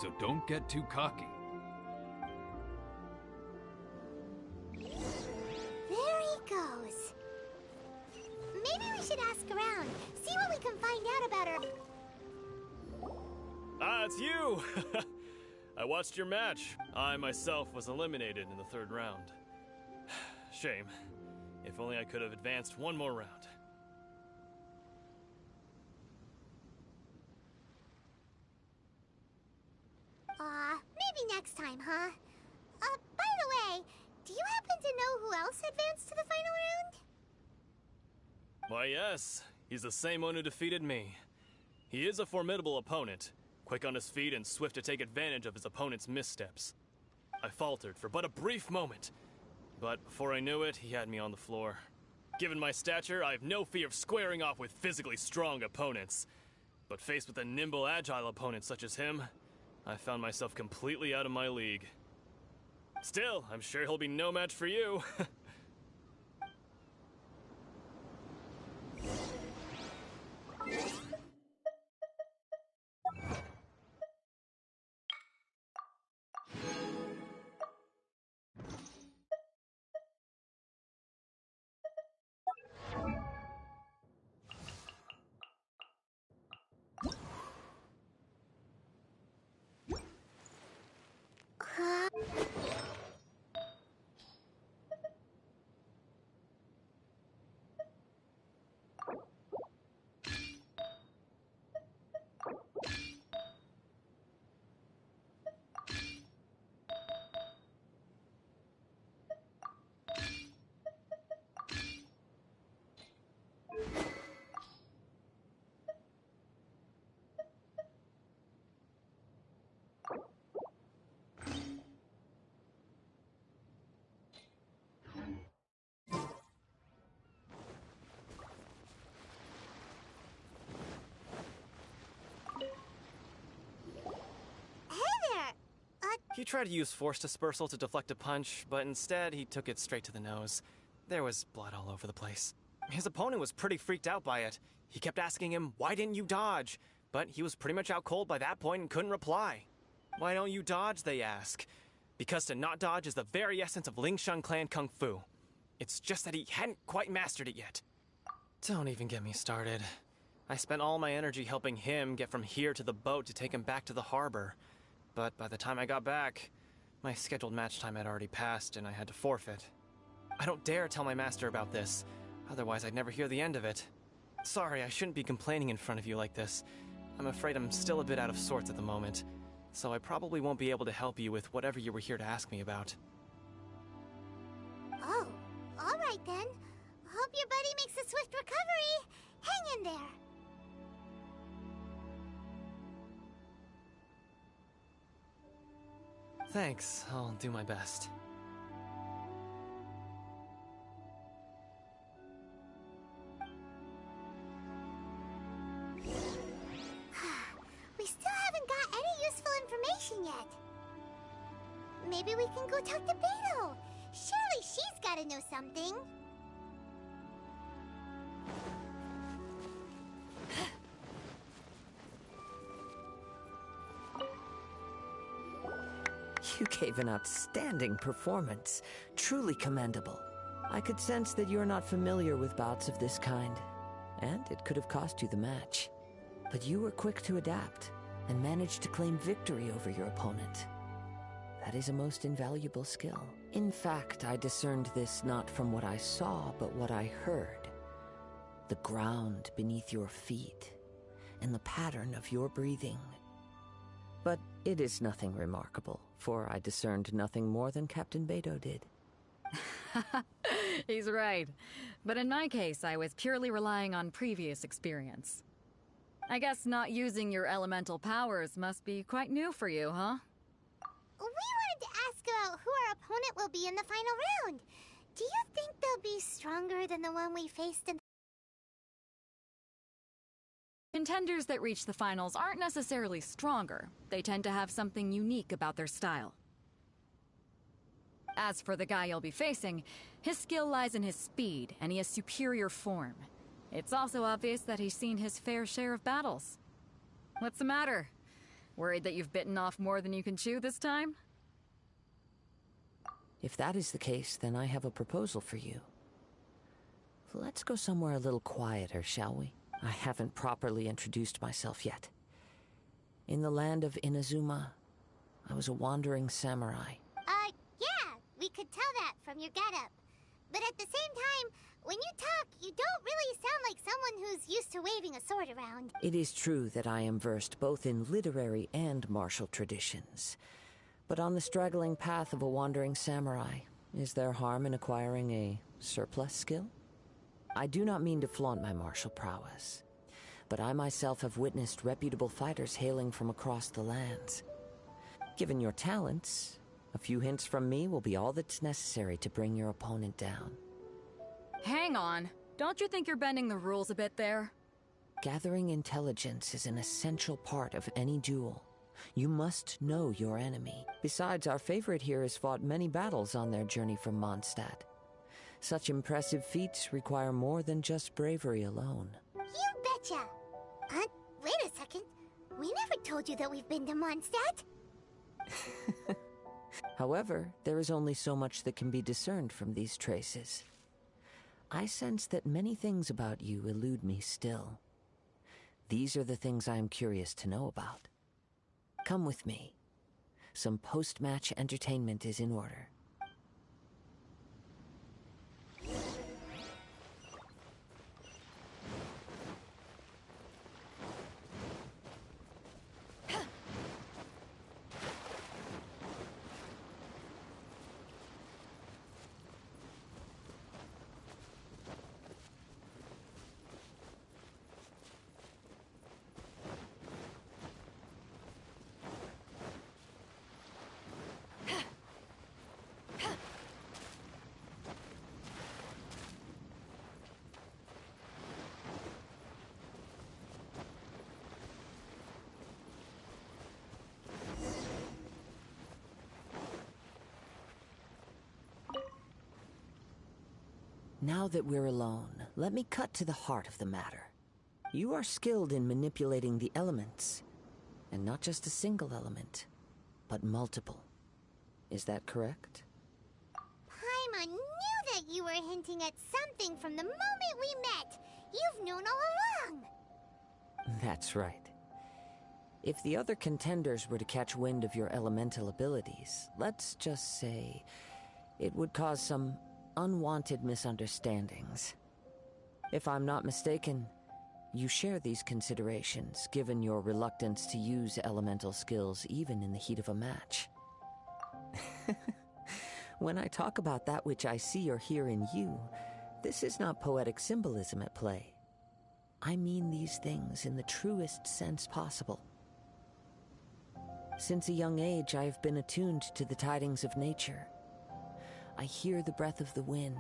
So don't get too cocky. There he goes. Maybe we should ask around, see what we can find out about her. Ah, it's you! I watched your match. I myself was eliminated in the third round. Shame. If only I could have advanced one more round. Maybe next time, huh? By the way, do you happen to know who else advanced to the final round? Why, yes. He's the same one who defeated me. He is a formidable opponent, quick on his feet and swift to take advantage of his opponent's missteps. I faltered for but a brief moment, but before I knew it, he had me on the floor. Given my stature, I have no fear of squaring off with physically strong opponents. But faced with a nimble, agile opponent such as him, I found myself completely out of my league. Still, I'm sure he'll be no match for you. He tried to use force dispersal to deflect a punch, but instead he took it straight to the nose. There was blood all over the place. His opponent was pretty freaked out by it. He kept asking him, "Why didn't you dodge?" But he was pretty much out cold by that point and couldn't reply. "Why don't you dodge?" they ask. Because to not dodge is the very essence of Lingshun clan kung fu. It's just that he hadn't quite mastered it yet. Don't even get me started. I spent all my energy helping him get from here to the boat to take him back to the harbor. But by the time I got back, my scheduled match time had already passed and I had to forfeit. I don't dare tell my master about this, otherwise I'd never hear the end of it. Sorry, I shouldn't be complaining in front of you like this. I'm afraid I'm still a bit out of sorts at the moment, so I probably won't be able to help you with whatever you were here to ask me about. Oh, all right then. Hope your buddy makes a swift recovery. Hang in there. Thanks, I'll do my best. We still haven't got any useful information yet. Maybe we can go talk to Beto. Surely she's gotta know something. You gave an outstanding performance. Truly commendable. I could sense that you're not familiar with bouts of this kind, and it could have cost you the match. But you were quick to adapt, and managed to claim victory over your opponent. That is a most invaluable skill. In fact, I discerned this not from what I saw, but what I heard. The ground beneath your feet, and the pattern of your breathing. But it is nothing remarkable, for I discerned nothing more than Captain Beto did. He's right. But in my case, I was purely relying on previous experience. I guess not using your elemental powers must be quite new for you, huh? We wanted to ask about who our opponent will be in the final round. Do you think they'll be stronger than the one we faced in... Contenders that reach the finals aren't necessarily stronger. They tend to have something unique about their style. As for the guy you'll be facing, his skill lies in his speed, and he has superior form. It's also obvious that he's seen his fair share of battles. What's the matter? Worried that you've bitten off more than you can chew this time? If that is the case, then I have a proposal for you. Let's go somewhere a little quieter, shall we? I haven't properly introduced myself yet. In the land of Inazuma, I was a wandering samurai. Yeah, we could tell that from your getup. But at the same time, when you talk, you don't really sound like someone who's used to waving a sword around. It is true that I am versed both in literary and martial traditions. But on the straggling path of a wandering samurai, is there harm in acquiring a surplus skill? I do not mean to flaunt my martial prowess, but I myself have witnessed reputable fighters hailing from across the lands. Given your talents, a few hints from me will be all that's necessary to bring your opponent down. Hang on. Don't you think you're bending the rules a bit there? Gathering intelligence is an essential part of any duel. You must know your enemy. Besides, our favorite here has fought many battles on their journey from Mondstadt. Such impressive feats require more than just bravery alone. You betcha! Wait a second. We never told you that we've been to Mondstadt. However, there is only so much that can be discerned from these traces. I sense that many things about you elude me still. These are the things I am curious to know about. Come with me. Some post-match entertainment is in order. Now that we're alone, let me cut to the heart of the matter. You are skilled in manipulating the elements, and not just a single element, but multiple. Is that correct? Paimon knew that you were hinting at something from the moment we met. You've known all along. That's right. If the other contenders were to catch wind of your elemental abilities, let's just say it would cause some unwanted misunderstandings. If I'm not mistaken, you share these considerations, given your reluctance to use elemental skills even in the heat of a match. When I talk about that which I see or hear in you, this is not poetic symbolism at play. I mean these things in the truest sense possible. Since a young age, I have been attuned to the tidings of nature. I hear the breath of the wind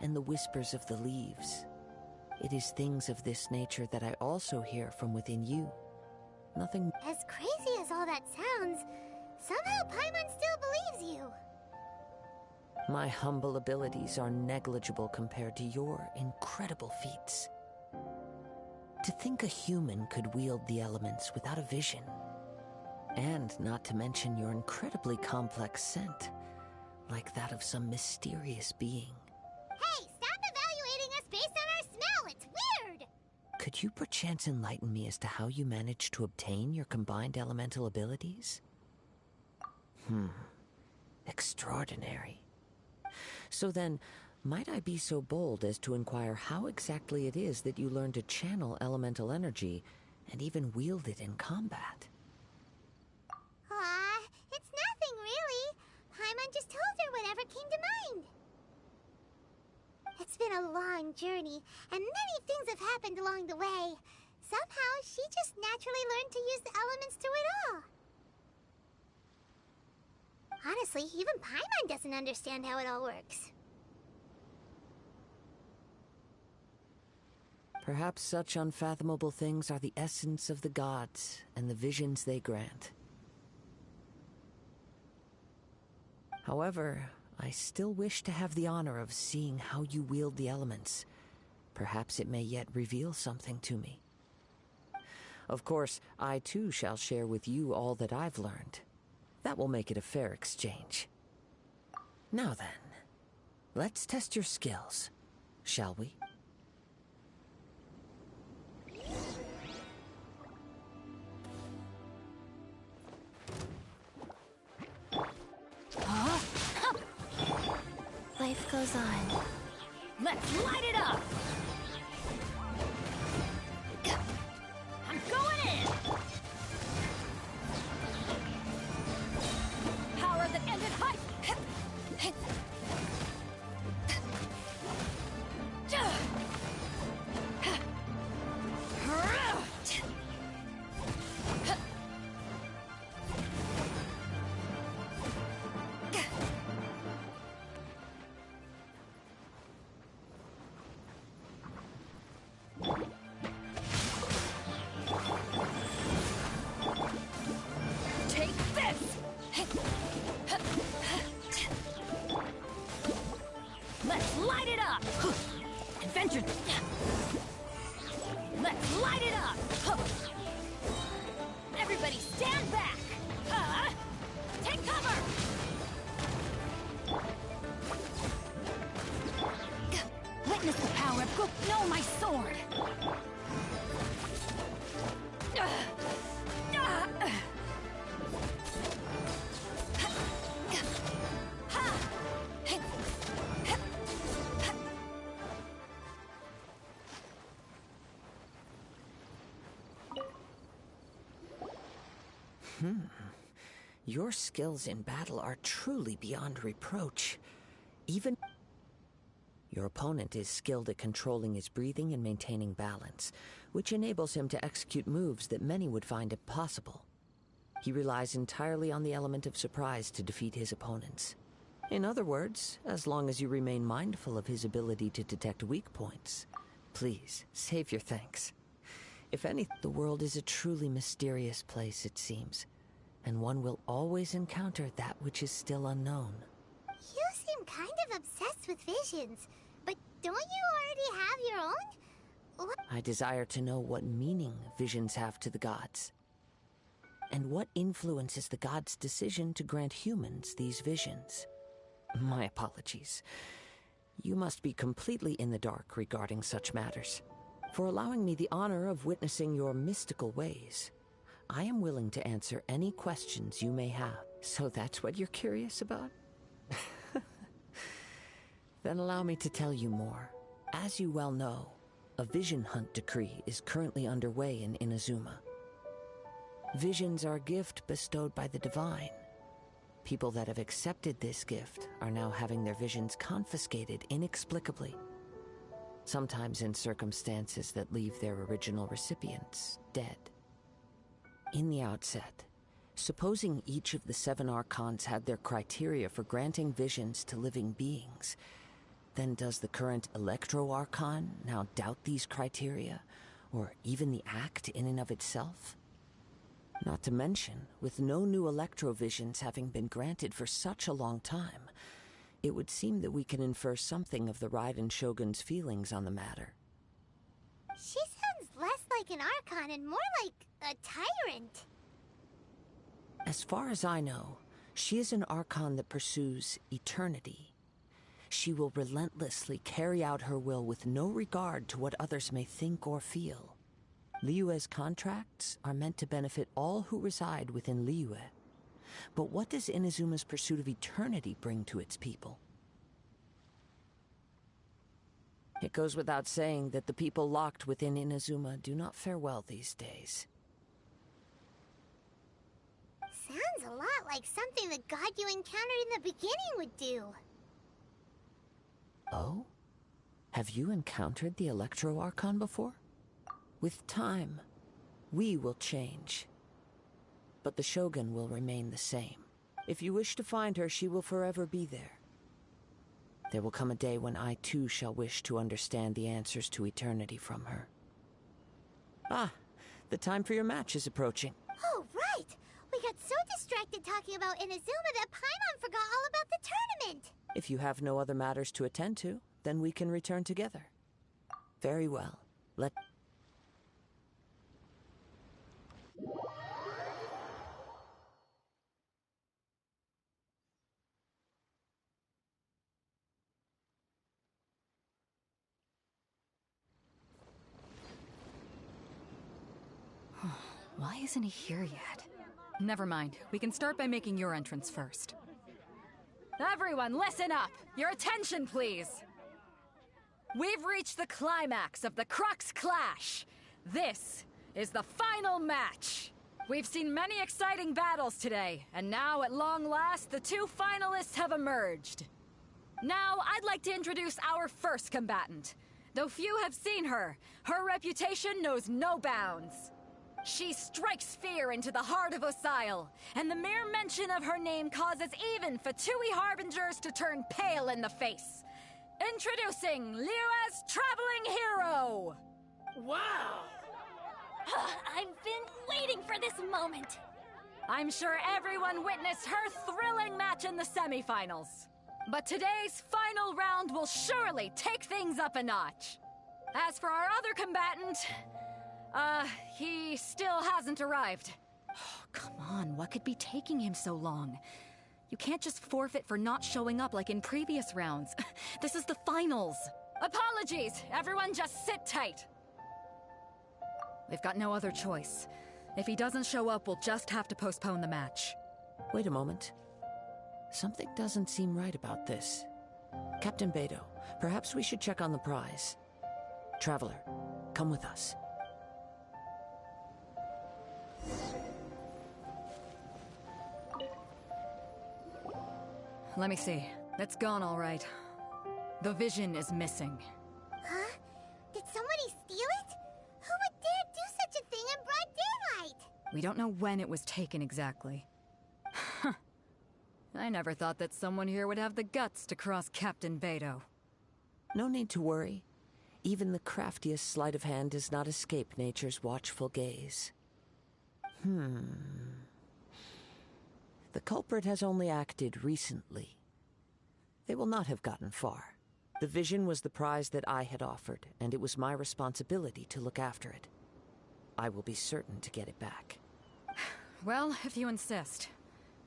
and the whispers of the leaves. It is things of this nature that I also hear from within you. Nothing... As crazy as all that sounds, somehow Paimon still believes you. My humble abilities are negligible compared to your incredible feats. To think a human could wield the elements without a vision. And not to mention your incredibly complex scent, like that of some mysterious being. Hey, stop evaluating us based on our smell! It's weird! Could you perchance enlighten me as to how you managed to obtain your combined elemental abilities? Extraordinary. So then, might I be so bold as to inquire how exactly it is that you learned to channel elemental energy and even wield it in combat? It's nothing, really. Paimon just told her whatever came to mind. It's been a long journey, and many things have happened along the way. Somehow, she just naturally learned to use the elements through it all. Honestly, even Paimon doesn't understand how it all works. Perhaps such unfathomable things are the essence of the gods and the visions they grant. However, I still wish to have the honor of seeing how you wield the elements. Perhaps it may yet reveal something to me. Of course, I too shall share with you all that I've learned. That will make it a fair exchange. Now then, let's test your skills, shall we? Life goes on. Let's light it up! I'm going in! Power that ended high! Let's light it up! Everybody stand back! Take cover! Witness the power of no, my sword! Your skills in battle are truly beyond reproach. Even your opponent is skilled at controlling his breathing and maintaining balance, which enables him to execute moves that many would find impossible. He relies entirely on the element of surprise to defeat his opponents. In other words, as long as you remain mindful of his ability to detect weak points, please save your thanks. If anything, the world is a truly mysterious place, it seems, and one will always encounter that which is still unknown. You seem kind of obsessed with visions, but don't you already have your own? What? I desire to know what meaning visions have to the gods, and what influences the gods' decision to grant humans these visions. My apologies. You must be completely in the dark regarding such matters. For allowing me the honor of witnessing your mystical ways, I am willing to answer any questions you may have. So that's what you're curious about? Then allow me to tell you more. As you well know, a vision hunt decree is currently underway in Inazuma. Visions are a gift bestowed by the divine, People that have accepted this gift are now having their visions confiscated inexplicably, sometimes in circumstances that leave their original recipients dead. In the outset, supposing each of the 7 Archons had their criteria for granting visions to living beings, then does the current Electro-Archon now doubt these criteria, or even the act in and of itself? Not to mention, with no new Electrovisions having been granted for such a long time, it would seem that we can infer something of the Raiden Shogun's feelings on the matter. She sounds less like an Archon and more like a tyrant. As far as I know, she is an Archon that pursues eternity. She will relentlessly carry out her will with no regard to what others may think or feel. Liyue's contracts are meant to benefit all who reside within Liyue. But what does Inazuma's pursuit of eternity bring to its people? It goes without saying that the people locked within Inazuma do not fare well these days. Sounds a lot like something the god you encountered in the beginning would do. Oh? Have you encountered the Electro-Archon before? With time, we will change. But the Shogun will remain the same. If you wish to find her, she will forever be there. There will come a day when I too shall wish to understand the answers to eternity from her. Ah, the time for your match is approaching. Oh, right! We got so distracted talking about Inazuma that Paimon forgot all about the tournament! If you have no other matters to attend to, then we can return together. Very well. Why isn't he here yet? Never mind. We can start by making your entrance first. Everyone, listen up! Your attention, please! We've reached the climax of the Crux Clash! This is the final match! We've seen many exciting battles today, and now, at long last, the 2 finalists have emerged. Now, I'd like to introduce our first combatant. Though few have seen her, her reputation knows no bounds. She strikes fear into the heart of Osile, and the mere mention of her name causes even Fatui Harbingers to turn pale in the face. Introducing Liyue's traveling hero! Wow! I've been waiting for this moment. I'm sure everyone witnessed her thrilling match in the semifinals. But today's final round will surely take things up a notch. As for our other combatant, he still hasn't arrived. Oh, come on, what could be taking him so long? You can't just forfeit for not showing up like in previous rounds. This is the finals. Apologies, everyone just sit tight. We've got no other choice. If he doesn't show up, we'll just have to postpone the match. Wait a moment. Something doesn't seem right about this. Captain Beidou, perhaps we should check on the prize. Traveler, come with us. Let me see. It's gone all right. The vision is missing. Huh? Did somebody steal it? Who would dare do such a thing in broad daylight? We don't know when it was taken exactly. I never thought that someone here would have the guts to cross Captain Beidou. No need to worry. Even the craftiest sleight of hand does not escape nature's watchful gaze. The culprit has only acted recently. They will not have gotten far. The vision was the prize that I had offered, and it was my responsibility to look after it. I will be certain to get it back. Well, if you insist.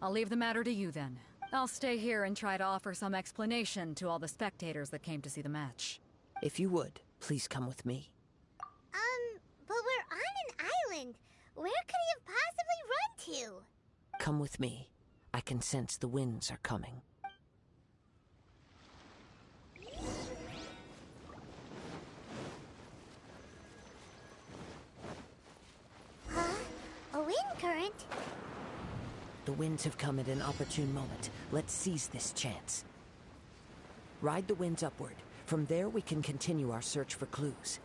I'll leave the matter to you then. I'll stay here and try to offer some explanation to all the spectators that came to see the match. If you would, please come with me. But we're on an island. Where could he have possibly run to? Come with me. I can sense the winds are coming. Huh? A wind current? The winds have come at an opportune moment. Let's seize this chance. Ride the winds upward. From there, we can continue our search for clues.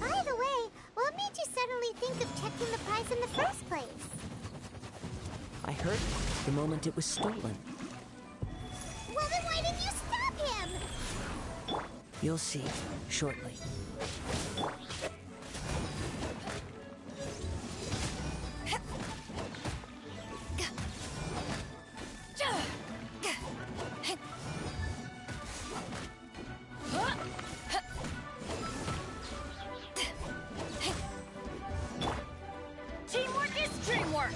By the way, what made you suddenly think of checking the prize in the first place? I heard it the moment it was stolen. Well, then why didn't you stop him? You'll see shortly. Teamwork is dreamwork!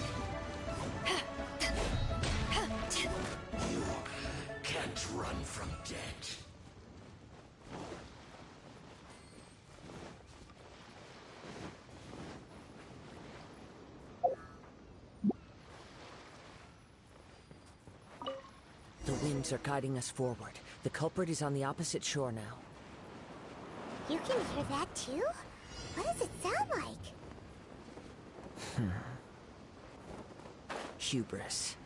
You can't run from death. The winds are guiding us forward. The culprit is on the opposite shore now. You can hear that too? What does it sound like? Hubris.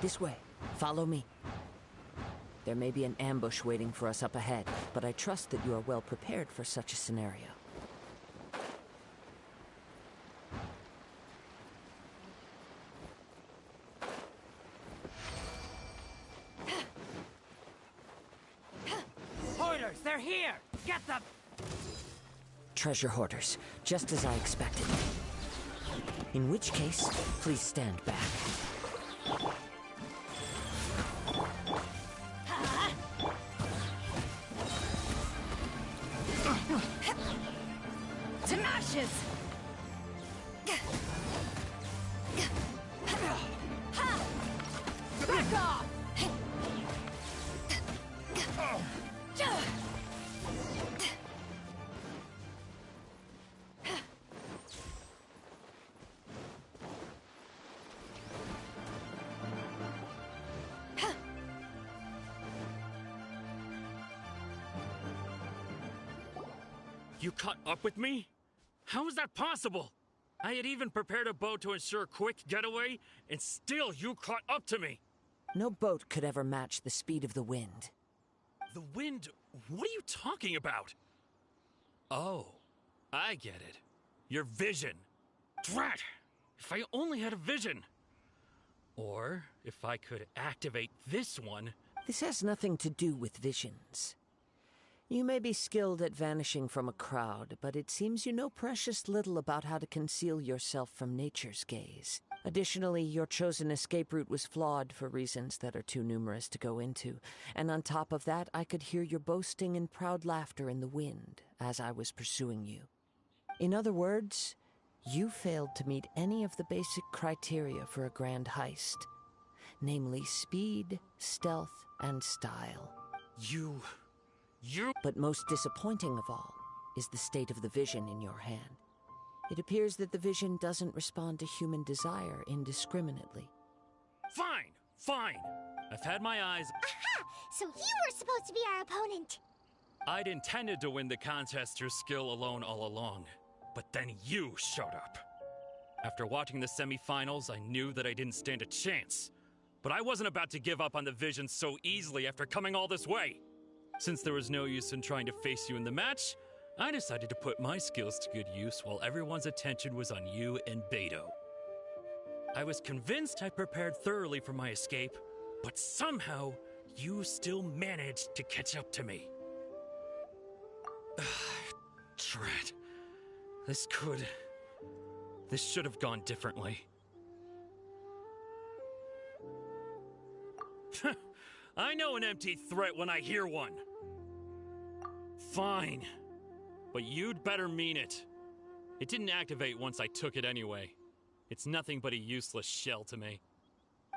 This way. Follow me. There may be an ambush waiting for us up ahead, but I trust that you are well prepared for such a scenario. Hoarders, they're here! Get them! Treasure hoarders, just as I expected. In which case, please stand back. To ashes! Back off! You caught up with me? How is that possible? I had even prepared a boat to ensure a quick getaway, and still you caught up to me. No boat could ever match the speed of the wind. The wind? What are you talking about? Oh, I get it. Your vision. Drat! If I only had a vision. Or if I could activate this one. This has nothing to do with visions. You may be skilled at vanishing from a crowd, but it seems you know precious little about how to conceal yourself from nature's gaze. Additionally, your chosen escape route was flawed for reasons that are too numerous to go into, and on top of that, I could hear your boasting and proud laughter in the wind as I was pursuing you. In other words, you failed to meet any of the basic criteria for a grand heist, namely speed, stealth, and style. You... But most disappointing of all is the state of the vision in your hand. It appears that the vision doesn't respond to human desire indiscriminately. Fine, fine. I've had my eyes... Aha! So you were supposed to be our opponent. I'd intended to win the contest through skill alone all along, but then you showed up. After watching the semifinals, I knew that I didn't stand a chance. But I wasn't about to give up on the vision so easily after coming all this way. Since there was no use in trying to face you in the match, I decided to put my skills to good use while everyone's attention was on you and Beto. I was convinced I prepared thoroughly for my escape, but somehow you still managed to catch up to me. Drat. This should have gone differently. I know an empty threat when I hear one. Fine. But you'd better mean it. It didn't activate once I took it anyway. It's nothing but a useless shell to me.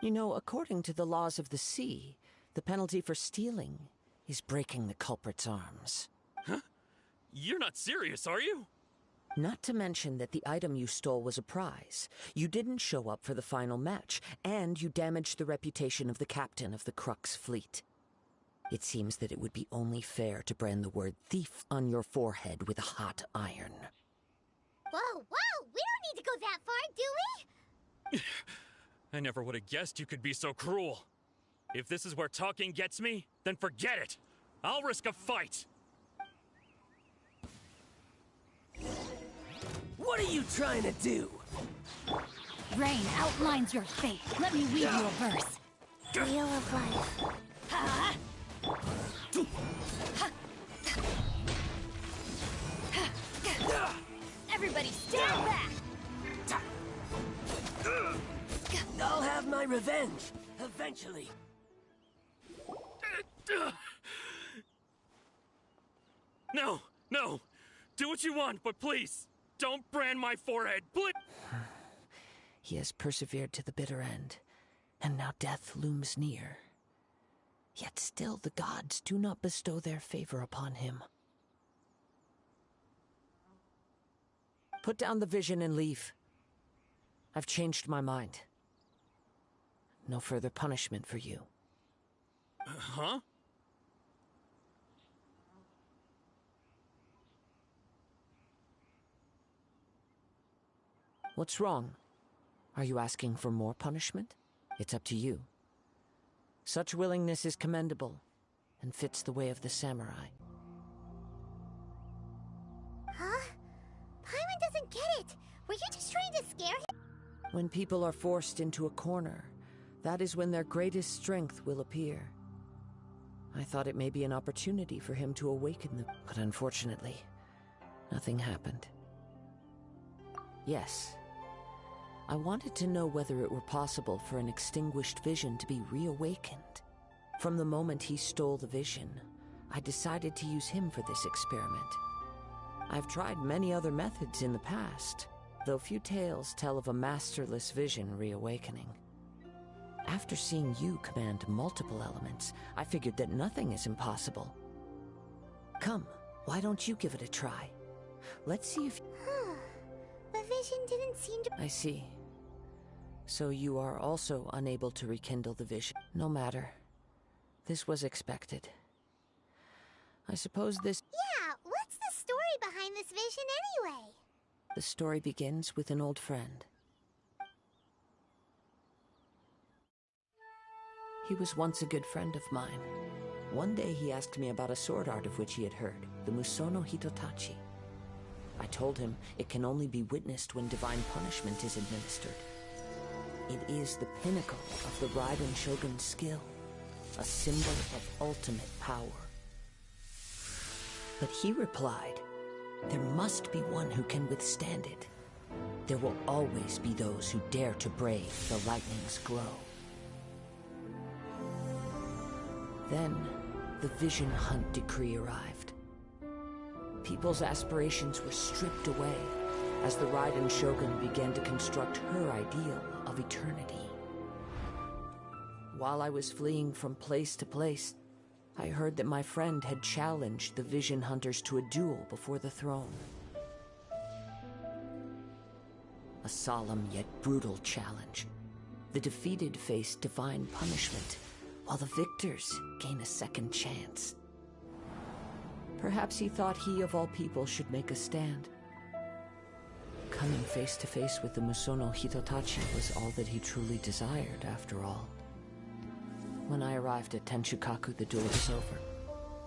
You know, according to the laws of the sea, the penalty for stealing is breaking the culprit's arms. Huh? You're not serious, are you? Not to mention that the item you stole was a prize. You didn't show up for the final match, and you damaged the reputation of the captain of the Crux fleet. It seems that it would be only fair to brand the word thief on your forehead with a hot iron. Whoa, whoa! We don't need to go that far, do we? I never would have guessed you could be so cruel. If this is where talking gets me, then forget it. I'll risk a fight. What are you trying to do? Rain outlines your fate. Let me read you a verse. Wheel of life. Ha! Everybody stand back! I'll have my revenge, eventually. No, no. Do what you want, but please, don't brand my forehead, please! He has persevered to the bitter end, and now death looms near. Yet still the gods do not bestow their favor upon him. Put down the vision and leave. I've changed my mind. No further punishment for you. Huh? What's wrong? Are you asking for more punishment? It's up to you. Such willingness is commendable, and fits the way of the samurai. Huh? Paimon doesn't get it! Were you just trying to scare him? When people are forced into a corner, that is when their greatest strength will appear. I thought it may be an opportunity for him to awaken them, but unfortunately, nothing happened. Yes. I wanted to know whether it were possible for an extinguished vision to be reawakened. From the moment he stole the vision, I decided to use him for this experiment. I've tried many other methods in the past, though few tales tell of a masterless vision reawakening. After seeing you command multiple elements, I figured that nothing is impossible. Come, why don't you give it a try? Let's see if... The vision didn't seem to... I see. So you are also unable to rekindle the vision. No matter. This was expected. I suppose this... Yeah, what's the story behind this vision anyway? The story begins with an old friend. He was once a good friend of mine. One day he asked me about a sword art of which he had heard, the Musono Hitotachi. I told him it can only be witnessed when divine punishment is administered. It is the pinnacle of the Raiden Shogun's skill, a symbol of ultimate power. But he replied, there must be one who can withstand it. There will always be those who dare to brave the lightning's glow. Then, the Vision Hunt decree arrived. People's aspirations were stripped away as the Raiden Shogun began to construct her ideal of eternity. While I was fleeing from place to place, I heard that my friend had challenged the Vision Hunters to a duel before the throne. A solemn yet brutal challenge. The defeated face divine punishment, while the victors gain a second chance. Perhaps he thought he of all people should make a stand. Coming face to face with the Musono Hitotachi was all that he truly desired, after all. When I arrived at Tenshukaku, the duel was over.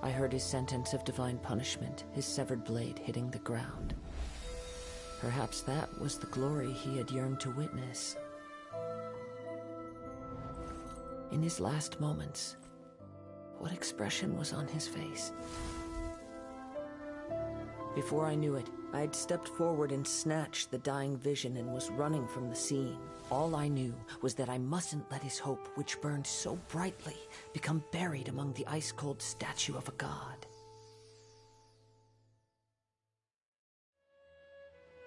I heard his sentence of divine punishment, his severed blade hitting the ground. Perhaps that was the glory he had yearned to witness. In his last moments, what expression was on his face? Before I knew it, I had stepped forward and snatched the dying vision and was running from the scene. All I knew was that I mustn't let his hope, which burned so brightly, become buried among the ice-cold statue of a god.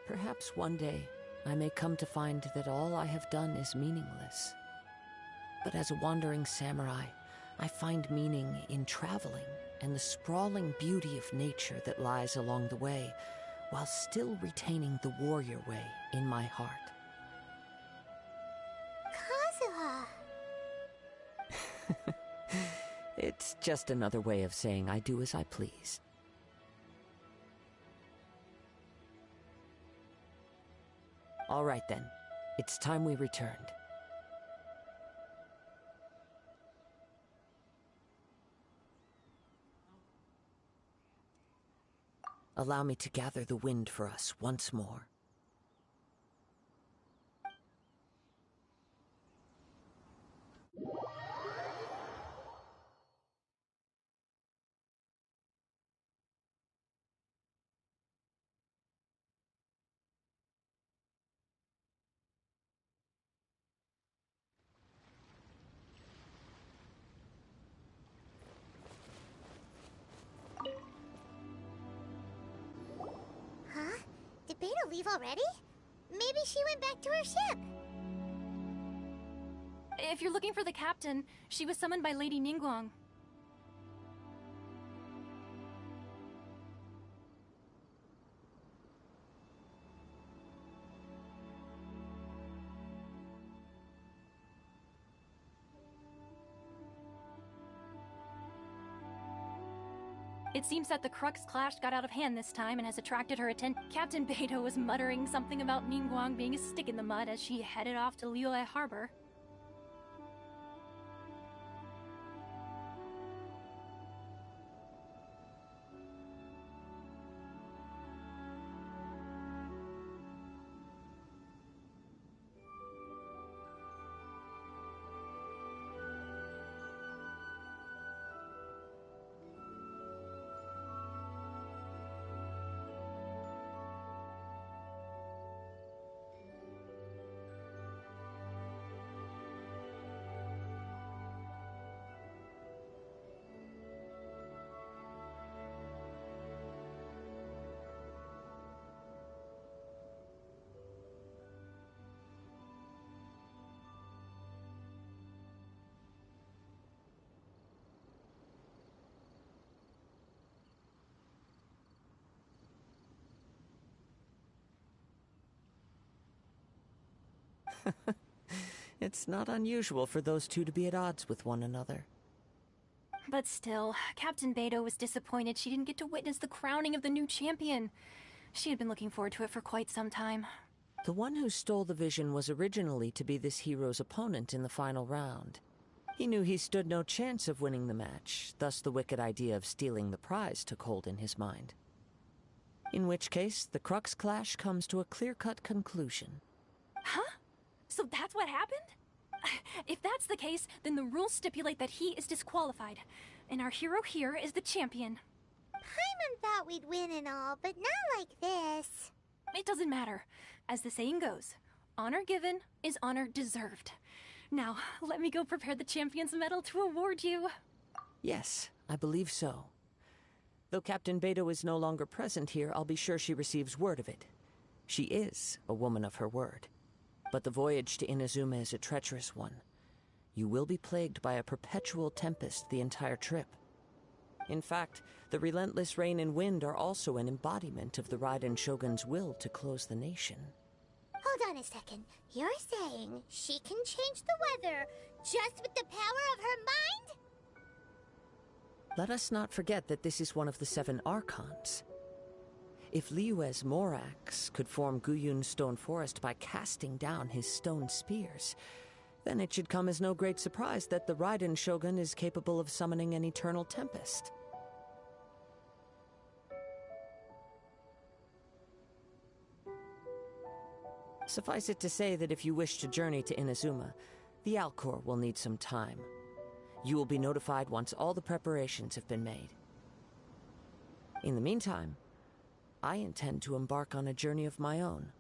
Perhaps one day, I may come to find that all I have done is meaningless. But as a wandering samurai, I find meaning in traveling and the sprawling beauty of nature that lies along the way, while still retaining the warrior way in my heart. Kazuha. It's just another way of saying I do as I please. All right then, it's time we returned. Allow me to gather the wind for us once more. Huh? Did Beta leave already? Maybe she went back to her ship. If you're looking for the captain, she was summoned by Lady Ningguang. It seems that the Crux clash got out of hand this time and has attracted her attention. Captain Beidou was muttering something about Ningguang being a stick in the mud as she headed off to Liyue Harbor. It's not unusual for those two to be at odds with one another. But still, Captain Beidou was disappointed she didn't get to witness the crowning of the new champion. She had been looking forward to it for quite some time. The one who stole the vision was originally to be this hero's opponent in the final round. He knew he stood no chance of winning the match, thus the wicked idea of stealing the prize took hold in his mind. In which case, the Crux clash comes to a clear-cut conclusion. Huh? So that's what happened? If that's the case, then the rules stipulate that he is disqualified, and our hero here is the champion. Paimon thought we'd win and all, but not like this. It doesn't matter. As the saying goes, honor given is honor deserved. Now, let me go prepare the champion's medal to award you. Yes, I believe so. Though Captain Beidou is no longer present here, I'll be sure she receives word of it. She is a woman of her word. But the voyage to Inazuma is a treacherous one. You will be plagued by a perpetual tempest the entire trip. In fact, the relentless rain and wind are also an embodiment of the Raiden Shogun's will to close the nation. Hold on a second. You're saying she can change the weather just with the power of her mind? Let us not forget that this is one of the 7 Archons. If Liyue's Morax could form Guyun's stone forest by casting down his stone spears, then it should come as no great surprise that the Raiden Shogun is capable of summoning an eternal tempest. Suffice it to say that if you wish to journey to Inazuma, the Alcor will need some time. You will be notified once all the preparations have been made. In the meantime, I intend to embark on a journey of my own.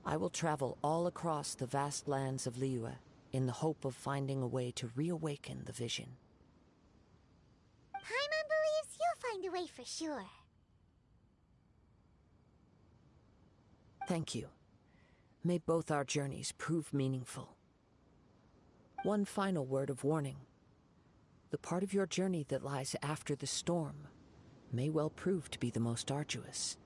I will travel all across the vast lands of Liyue in the hope of finding a way to reawaken the vision. Paimon believes you'll find a way for sure. Thank you. May both our journeys prove meaningful. One final word of warning. The part of your journey that lies after the storm may well prove to be the most arduous.